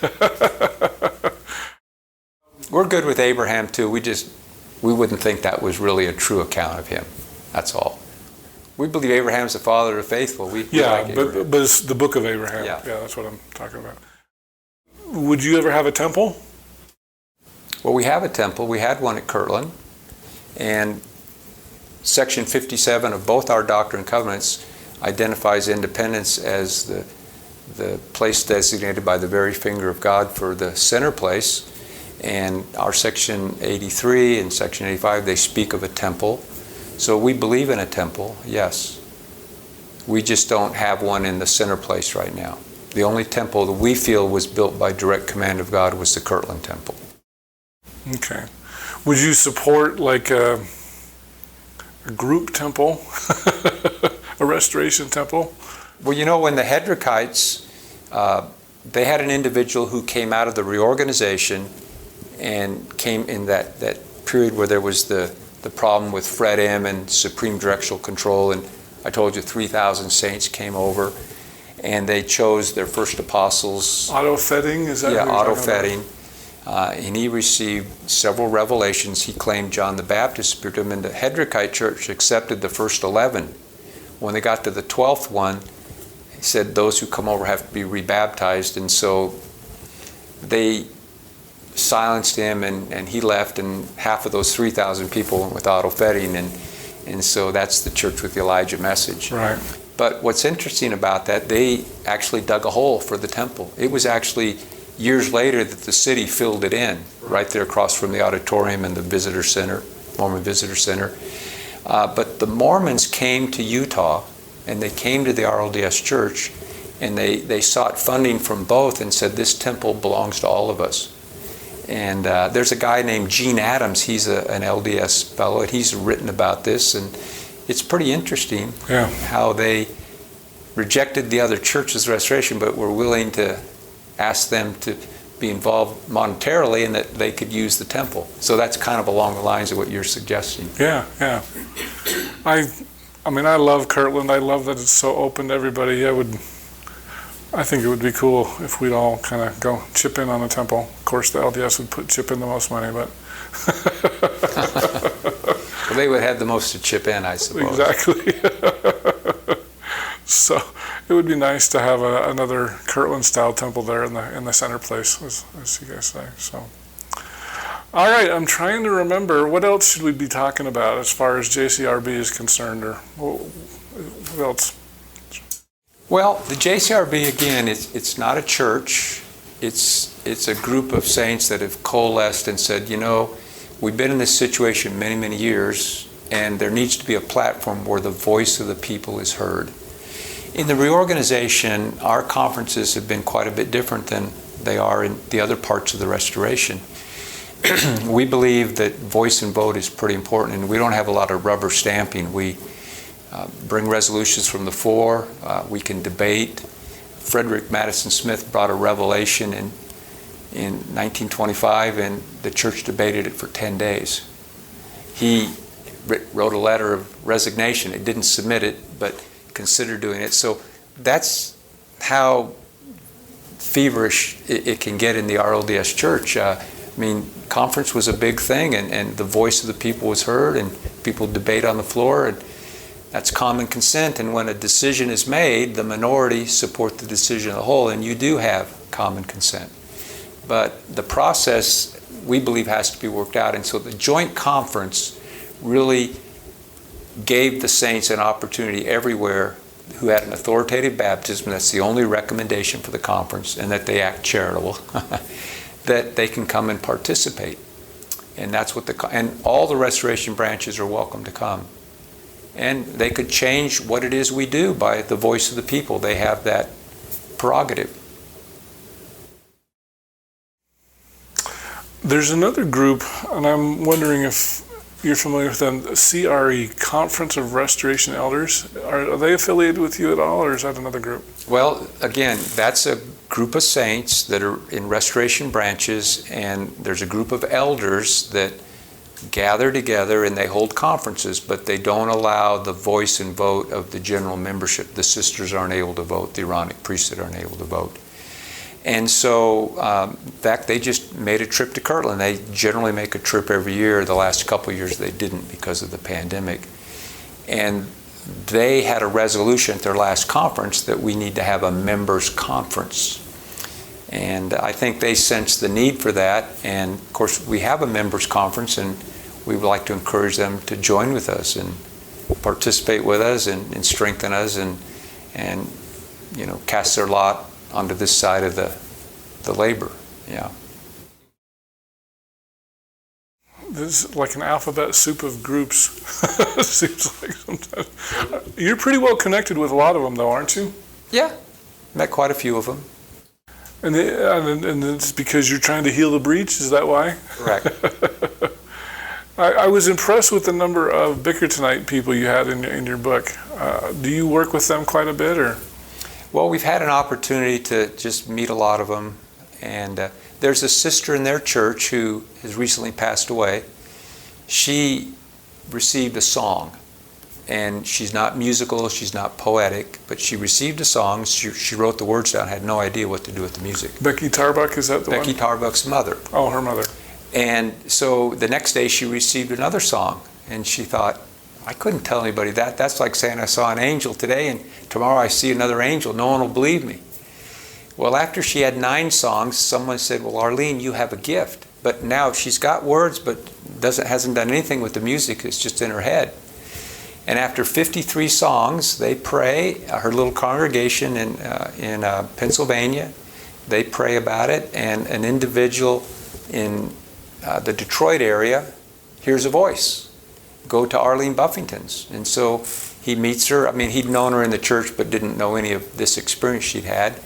We're good with Abraham too. We wouldn't think that was really a true account of him. That's all. We believe Abraham's the father of the faithful. We like but it's the Book of Abraham. Yeah, that's what I'm talking about. Would you ever have a temple? Well, we have a temple. We had one at Kirtland, and Section 57 of both our Doctrine and Covenants identifies Independence as the place designated by the very finger of God for the center place. And our Section 83 and Section 85, they speak of a temple. So we believe in a temple, yes. We just don't have one in the center place right now. The only temple that we feel was built by direct command of God was the Kirtland Temple. Okay. Would you support like a group temple, a restoration temple? Well, when the Hedrickites, they had an individual who came out of the reorganization and came in that period where there was the problem with Fred M. and Supreme Directional Control, and I told you 3,000 saints came over, and they chose their first apostles. Otto Fetting, is that? Yeah, Otto Fetting. And he received several revelations. He claimed John the Baptist appeared to him, and the Hedrickite Church accepted the first 11. When they got to the 12th one, he said those who come over have to be rebaptized, and so they silenced him, and he left, and half of those 3,000 people went with Otto Fetting, and so that's the church with the Elijah message. Right. But what's interesting about that, they actually dug a hole for the temple. It was actually years later that the city filled it in, right there across from the auditorium and the visitor center, Mormon Visitor Center. But the Mormons came to Utah, and they came to the RLDS Church, and they sought funding from both and said, this temple belongs to all of us. And there's a guy named Gene Adams. He's an LDS fellow, and he's written about this, and it's pretty interesting how they rejected the other church's restoration, but were willing to ask them to be involved monetarily and that they could use the temple. So that's kind of along the lines of what you're suggesting. Yeah. I love Kirtland. I love that it's so open to everybody. I think it would be cool if we'd all kind of go chip in on the temple. Of course, the LDS would chip in the most money, but well, they would have the most to chip in, I suppose. Exactly. So it would be nice to have another Kirtland-style temple there in the center place, as you guys say. So, all right, I'm trying to remember what else should we be talking about as far as JCRB is concerned, or what else? Well, the JCRB, again, it's not a church. It's a group of saints that have coalesced and said, we've been in this situation many, many years, and there needs to be a platform where the voice of the people is heard. In the reorganization, our conferences have been quite a bit different than they are in the other parts of the restoration. We believe that voice and vote is pretty important, and we don't have a lot of rubber stamping. We bring resolutions from the floor. We can debate. Frederick Madison Smith brought a revelation in 1925, and the church debated it for 10 days. He wrote a letter of resignation. It didn't submit it, but considered doing it. So that's how feverish it can get in the RLDS Church. Conference was a big thing, and the voice of the people was heard, and people debate on the floor, and that's common consent. And when a decision is made, the minority support the decision of the whole, and you do have common consent. But the process, we believe, has to be worked out. And so the joint conference really gave the saints an opportunity everywhere who had an authoritative baptism, that's the only recommendation for the conference, and that they act charitable, that they can come and participate. And that's what and all the restoration branches are welcome to come. And they could change what it is we do by the voice of the people. They have that prerogative. There's another group, and I'm wondering if you're familiar with them, CRE, Conference of Restoration Elders. Are they affiliated with you at all, or is that another group? Well, again, that's a group of saints that are in restoration branches, and there's a group of elders that gather together and they hold conferences, but they don't allow the voice and vote of the general membership. The sisters aren't able to vote. The Aaronic priesthood aren't able to vote. And so, in fact, they just made a trip to Kirtland. They generally make a trip every year. The last couple of years they didn't because of the pandemic. And they had a resolution at their last conference that we need to have a members' conference. And I think they sensed the need for that. And of course, we have a members' conference, and we would like to encourage them to join with us and participate with us and strengthen us and cast their lot onto this side of the labor. Yeah. This is like an alphabet soup of groups. It seems like sometimes. You're pretty well connected with a lot of them, though, aren't you? Yeah, met quite a few of them. And it's because you're trying to heal the breach? Is that why? Correct. I was impressed with the number of Bickertonite people you had in your book. Do you work with them quite a bit, or? Well, we've had an opportunity to just meet a lot of them, and there's a sister in their church who has recently passed away. She received a song, and she's not musical, she's not poetic, but she received a song. She wrote the words down, had no idea what to do with the music. Becky Tarbuck, is that the Becky one? Tarbuck's mother. Oh, her mother. And so the next day she received another song, and she thought, I couldn't tell anybody that. That's like saying I saw an angel today and tomorrow I see another angel. No one will believe me. Well, after she had 9 songs, someone said, well, Arlene, you have a gift. But now she's got words, but hasn't done anything with the music. It's just in her head. And after 53 songs, they pray. Her little congregation in Pennsylvania, they pray about it. And an individual in the Detroit area hears a voice. Go to Arlene Buffington's. And so he meets her. I mean, he'd known her in the church, but didn't know any of this experience she'd had.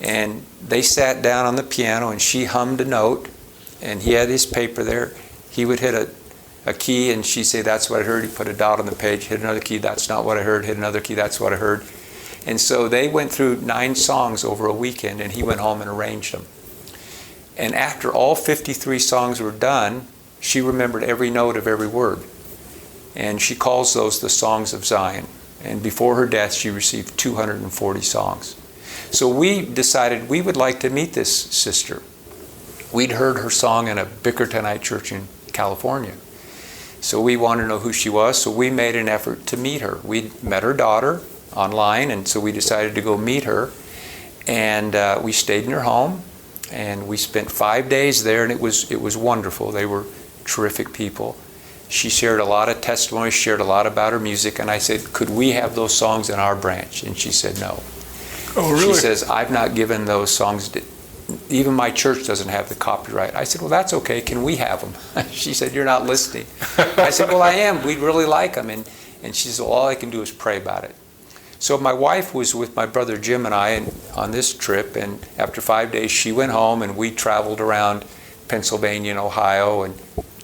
And they sat down on the piano, and she hummed a note, and he had his paper there. He would hit a key, and she'd say, that's what I heard. He put a dot on the page, hit another key, that's not what I heard, hit another key, that's what I heard. And so they went through 9 songs over a weekend, and he went home and arranged them. And after all 53 songs were done, she remembered every note of every word. And she calls those the Songs of Zion. And before her death, she received 240 songs. So we decided we would like to meet this sister. We'd heard her song in a Bickertonite church in California. So we wanted to know who she was, so we made an effort to meet her. We met her daughter online, and so we decided to go meet her. And we stayed in her home, and we spent 5 days there, and it was wonderful. They were terrific people. She shared a lot of testimonies, shared a lot about her music, and I said, could we have those songs in our branch? And she said no. Oh, really? She says, I've not given those songs to, even my church doesn't have the copyright. I said, well, that's okay. Can we have them? She said, you're not listening. I said, well, I am. We'd really like them. And she said, well, all I can do is pray about it. So my wife was with my brother Jim and I on this trip, and after 5 days she went home, and we traveled around Pennsylvania and Ohio and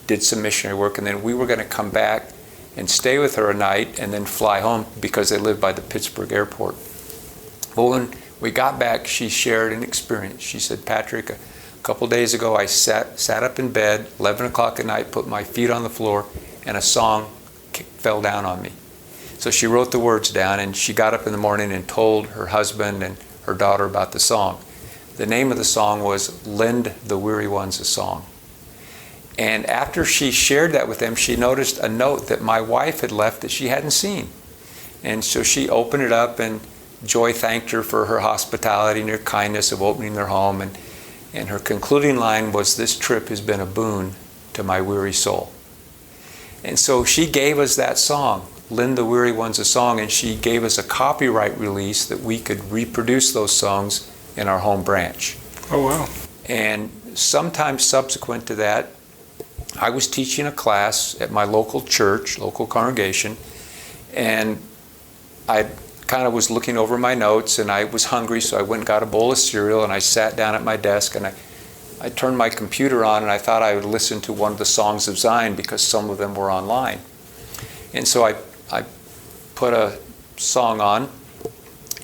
did some missionary work, and then we were going to come back and stay with her a night and then fly home because they live by the Pittsburgh airport. Well, when we got back, she shared an experience. She said, Patrick, a couple days ago I sat up in bed, 11 o'clock at night, put my feet on the floor, and a song fell down on me. So she wrote the words down, and she got up in the morning and told her husband and her daughter about the song. The name of the song was Lend the Weary Ones a Song. And after she shared that with them, she noticed a note that my wife had left that she hadn't seen. And so she opened it up, and Joy thanked her for her hospitality and her kindness of opening their home. And her concluding line was, this trip has been a boon to my weary soul. And so she gave us that song, Lend the Weary Ones a Song, and she gave us a copyright release that we could reproduce those songs in our home branch. Oh, wow. And sometime subsequent to that, I was teaching a class at my local church, local congregation, and I kind of was looking over my notes, and I was hungry, so I went and got a bowl of cereal, and I sat down at my desk, and I turned my computer on, and I thought I would listen to one of the Songs of Zion because some of them were online. And so I put a song on,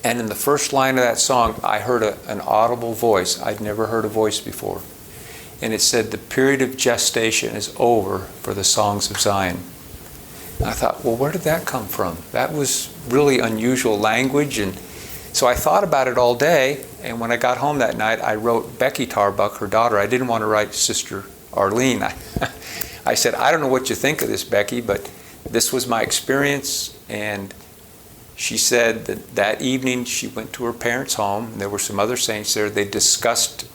and in the first line of that song, I heard an audible voice. I'd never heard a voice before. And it said, the period of gestation is over for the Songs of Zion. And I thought, well, where did that come from? That was really unusual language. And so I thought about it all day, and when I got home that night, I wrote Becky Tarbuck, her daughter. I didn't want to write Sister Arlene. I said, I don't know what you think of this, Becky, but this was my experience. And she said that evening she went to her parents' home, and there were some other saints there. They discussed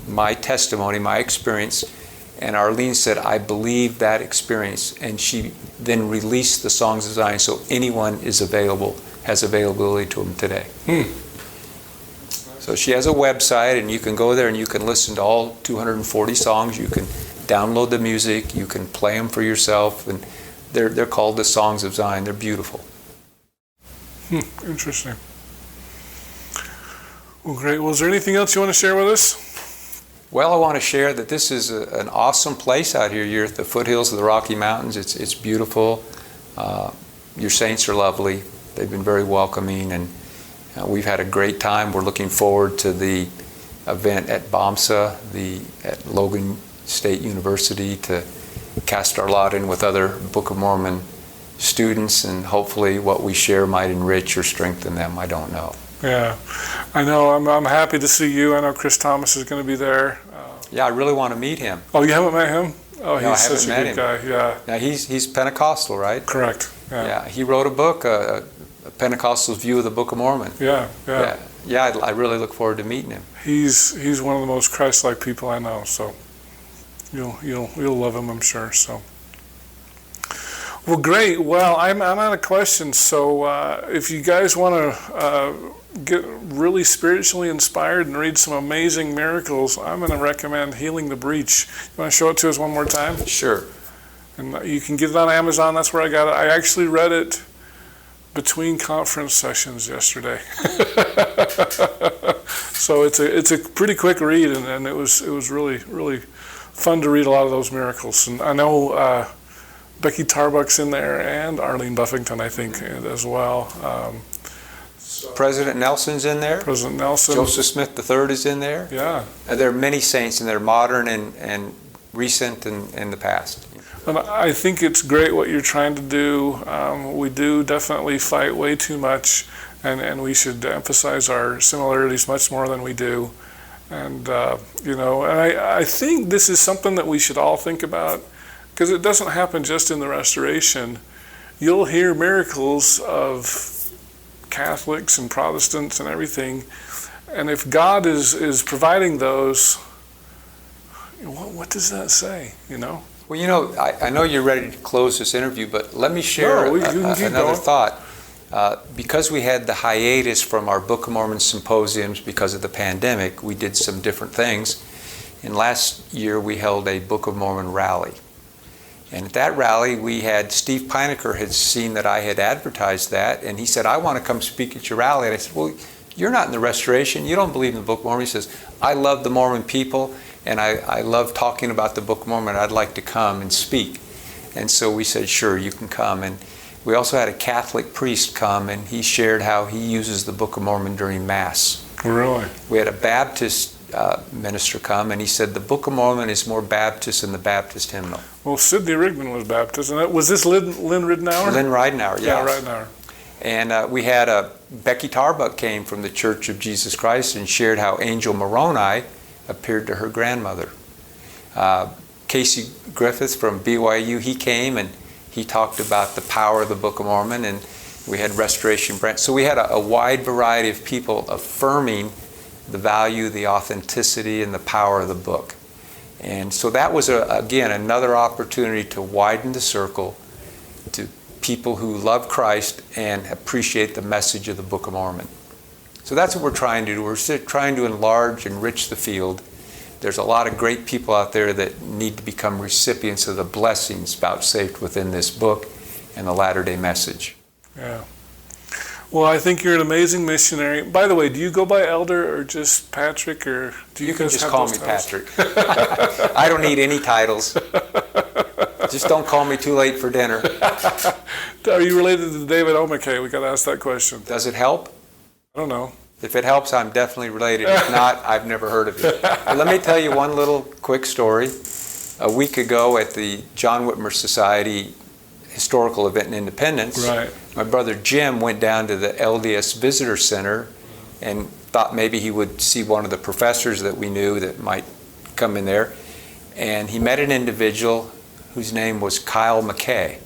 my testimony, my experience, and Arlene said, I believe that experience. And she then released the Songs of Zion, so anyone has availability to them today. So she has a website, and you can go there and you can listen to all 240 songs. You can download the music, you can play them for yourself, and they're called the Songs of Zion. They're beautiful. Interesting. Well, great. Well, is there anything else you want to share with us? Well, I want to share that this is an awesome place out here. You're at the foothills of the Rocky Mountains. It's beautiful. Your saints are lovely. They've been very welcoming, and we've had a great time. We're looking forward to the event at BOMSA, at Logan State University, to cast our lot in with other Book of Mormon students, and hopefully what we share might enrich or strengthen them. I don't know. Yeah, I know. I'm happy to see you. I know Chris Thomas is going to be there. Yeah, I really want to meet him. Oh, you haven't met him? Oh, no, he's such a good guy. Yeah. Now he's Pentecostal, right? Correct. Yeah. He wrote a book, a Pentecostal's view of the Book of Mormon. Yeah. I really look forward to meeting him. He's one of the most Christ-like people I know. So you'll love him, I'm sure. So. Well, great. Well, I'm out of questions. So if you guys want to get really spiritually inspired and read some amazing miracles, I'm going to recommend Healing the Breach. You want to show it to us one more time? Sure. And you can get it on Amazon. That's where I got it. I actually read it between conference sessions yesterday. So it's a pretty quick read, and it was really, really fun to read a lot of those miracles. And I know Becky Tarbuck's in there, and Arlene Buffington, I think, as well. President Nelson's in there. President Nelson. Joseph Smith III is in there. Yeah. There are many saints in there, modern and recent and in the past. And I think it's great what you're trying to do. We do definitely fight way too much, and we should emphasize our similarities much more than we do. And, and I think this is something that we should all think about, because it doesn't happen just in the Restoration. You'll hear miracles of Catholics and Protestants and everything, and if God is providing those, what does that say, Well, I know you're ready to close this interview, but let me share another thought. Because we had the hiatus from our Book of Mormon symposiums because of the pandemic, we did some different things. And last year we held a Book of Mormon rally. And at that rally, we had Steve Pinecker had seen that I had advertised that, and he said, I want to come speak at your rally. And I said, well, you're not in the Restoration. You don't believe in the Book of Mormon. He says, I love the Mormon people, and I love talking about the Book of Mormon. I'd like to come and speak. And so we said, sure, you can come. And we also had a Catholic priest come, and he shared how he uses the Book of Mormon during Mass. Really? We had a Baptist minister come, and he said the Book of Mormon is more Baptist than the Baptist hymnal. Well, Sidney Rigdon was Baptist, and was this Lynn Ridenour? Lynn Ridenour, Yeah, yes. Ridenour. And we had Becky Tarbuck came from the Church of Jesus Christ and shared how Angel Moroni appeared to her grandmother. Casey Griffith from BYU, he came and he talked about the power of the Book of Mormon, and we had Restoration Branch. So we had a wide variety of people affirming the value, the authenticity, and the power of the book. And so that was, again, another opportunity to widen the circle to people who love Christ and appreciate the message of the Book of Mormon. So that's what we're trying to do. We're trying to enlarge, enrich the field. There's a lot of great people out there that need to become recipients of the blessings vouchsafed within this book and the Latter-day Message. Yeah. Well, I think you're an amazing missionary. By the way, do you go by Elder or just Patrick, or do you can guys just have call those me titles? Patrick. I don't need any titles. Just don't call me too late for dinner. Are you related to David O. McKay? We got to ask that question. Does it help? I don't know. If it helps, I'm definitely related. If not, I've never heard of you. But let me tell you one little quick story. A week ago at the John Whitmer Society historical event in Independence, Right. my brother Jim went down to the LDS Visitor Center and thought maybe he would see one of the professors that we knew that might come in there. And he met an individual whose name was Kyle McKay.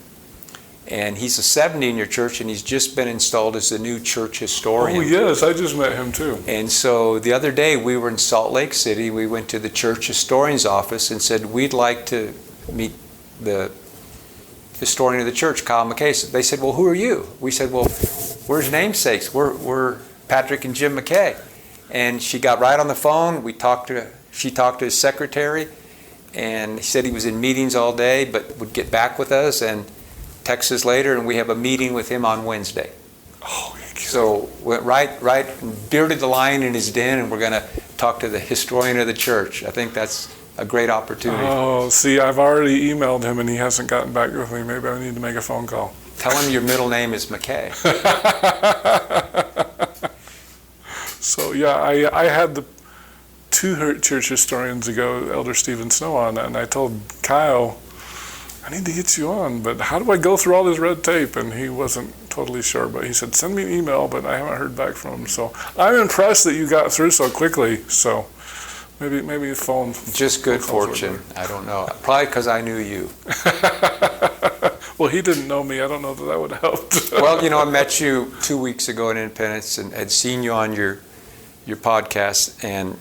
And he's a 70 in your church, and he's just been installed as the new church historian. Oh, yes, I just met him too. And so the other day we were in Salt Lake City. We went to the church historian's office and said, we'd like to meet the historian of the church, Kyle McKay. They said, well, who are you? We said, well, we're his namesakes. We're Patrick and Jim McKay. And she got right on the phone. She talked to his secretary, and he said he was in meetings all day, but would get back with us and text us later, and we have a meeting with him on Wednesday. Oh, so went right, bearded the lion in his den, and we're going to talk to the historian of the church. I think that's a great opportunity. Oh, see, I've already emailed him and he hasn't gotten back with me. Maybe I need to make a phone call. Tell him your middle name is McKay. So yeah, I had the two church historians ago, Elder Stephen Snow, on, and I told Kyle, I need to get you on, but how do I go through all this red tape? And he wasn't totally sure, but he said, send me an email, but I haven't heard back from him. So I'm impressed that you got through so quickly. So maybe the phone. Just good fortune. I don't know. Probably because I knew you. Well, he didn't know me. I don't know that would have helped. Well, I met you 2 weeks ago in Independence and had seen you on your podcast, and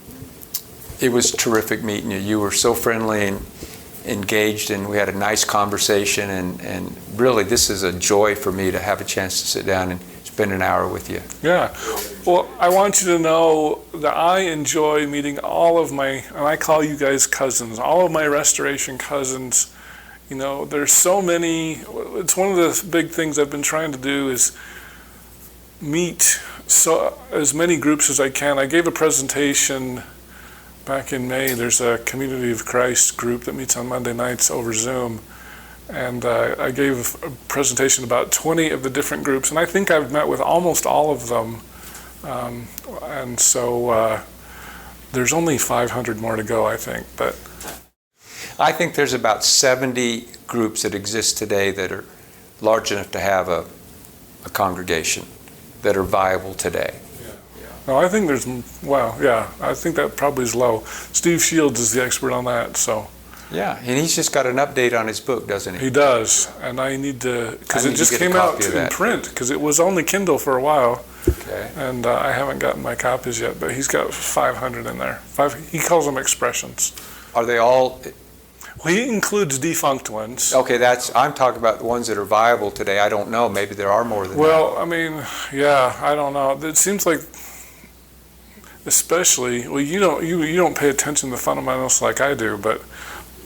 it was terrific meeting you. You were so friendly and engaged, and we had a nice conversation, and really this is a joy for me to have a chance to sit down and spend an hour with you. Yeah. Well, I want you to know that I enjoy meeting all of my, and I call you guys cousins, all of my restoration cousins. There's so many. It's one of the big things I've been trying to do is meet as many groups as I can. I gave a presentation back in May. There's a Community of Christ group that meets on Monday nights over Zoom. And I gave a presentation about 20 of the different groups. And I think I've met with almost all of them. And so there's only 500 more to go, I think. But I think there's about 70 groups that exist today that are large enough to have a congregation that are viable today. no, I think there's, I think that probably is low. Steve Shields is the expert on that, so. Yeah, and he's just got an update on his book, doesn't he? He does, and I need to, because it just get a came out copy of in that. print, because it was only Kindle for a while, Okay. and I haven't gotten my copies yet, but he's got 500 in there. He calls them expressions. Are they all? Well, he includes defunct ones. Okay, I'm talking about the ones that are viable today. I don't know. Maybe there are more than that. Well, I mean, yeah, I don't know. It seems like, especially, well, you don't pay attention to the fundamentals like I do, but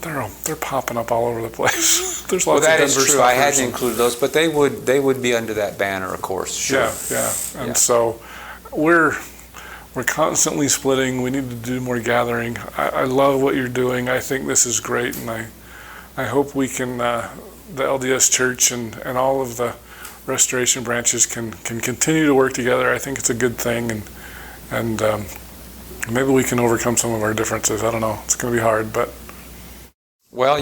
they're popping up all over the place. There's lots of that Denver is true. stuff. I hadn't included those, but they would be under that banner, of course. Sure. Yeah. And so we're constantly splitting. We need to do more gathering. I love what you're doing. I think this is great, and I hope we can the LDS Church and all of the restoration branches can continue to work together, I think it's a good thing, and maybe we can overcome some of our differences. I don't know. It's going to be hard, but... Well,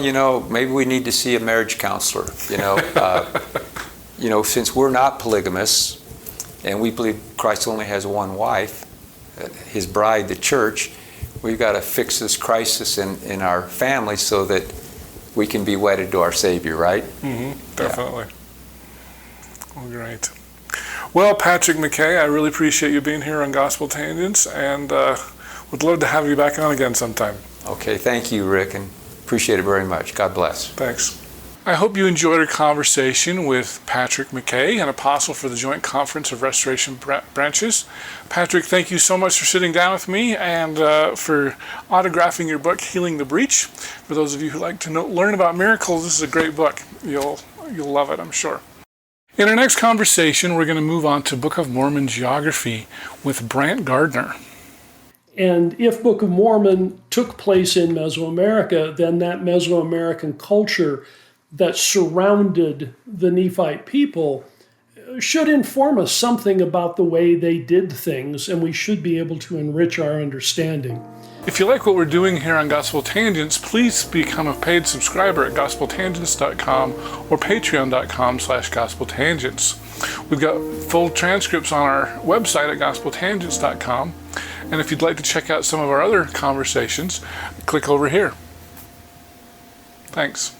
maybe we need to see a marriage counselor, since we're not polygamists, and we believe Christ only has one wife, his bride, the church, we've got to fix this crisis in our family so that we can be wedded to our Savior, right? Mm-hmm, definitely. Yeah. Well, great. Well, Patrick McKay, I really appreciate you being here on Gospel Tangents, and would love to have you back on again sometime. Okay, thank you, Rick, and appreciate it very much. God bless. Thanks. I hope you enjoyed our conversation with Patrick McKay, an apostle for the Joint Conference of Restoration Branches. Patrick, thank you so much for sitting down with me and for autographing your book, Healing the Breach. For those of you who like to learn about miracles, this is a great book. You'll love it, I'm sure. In our next conversation, we're going to move on to Book of Mormon geography with Brant Gardner. And if Book of Mormon took place in Mesoamerica, then that Mesoamerican culture that surrounded the Nephite people should inform us something about the way they did things, and we should be able to enrich our understanding. If you like what we're doing here on Gospel Tangents, please become a paid subscriber at gospeltangents.com or patreon.com/gospeltangents. We've got full transcripts on our website at gospeltangents.com, and if you'd like to check out some of our other conversations, click over here. Thanks.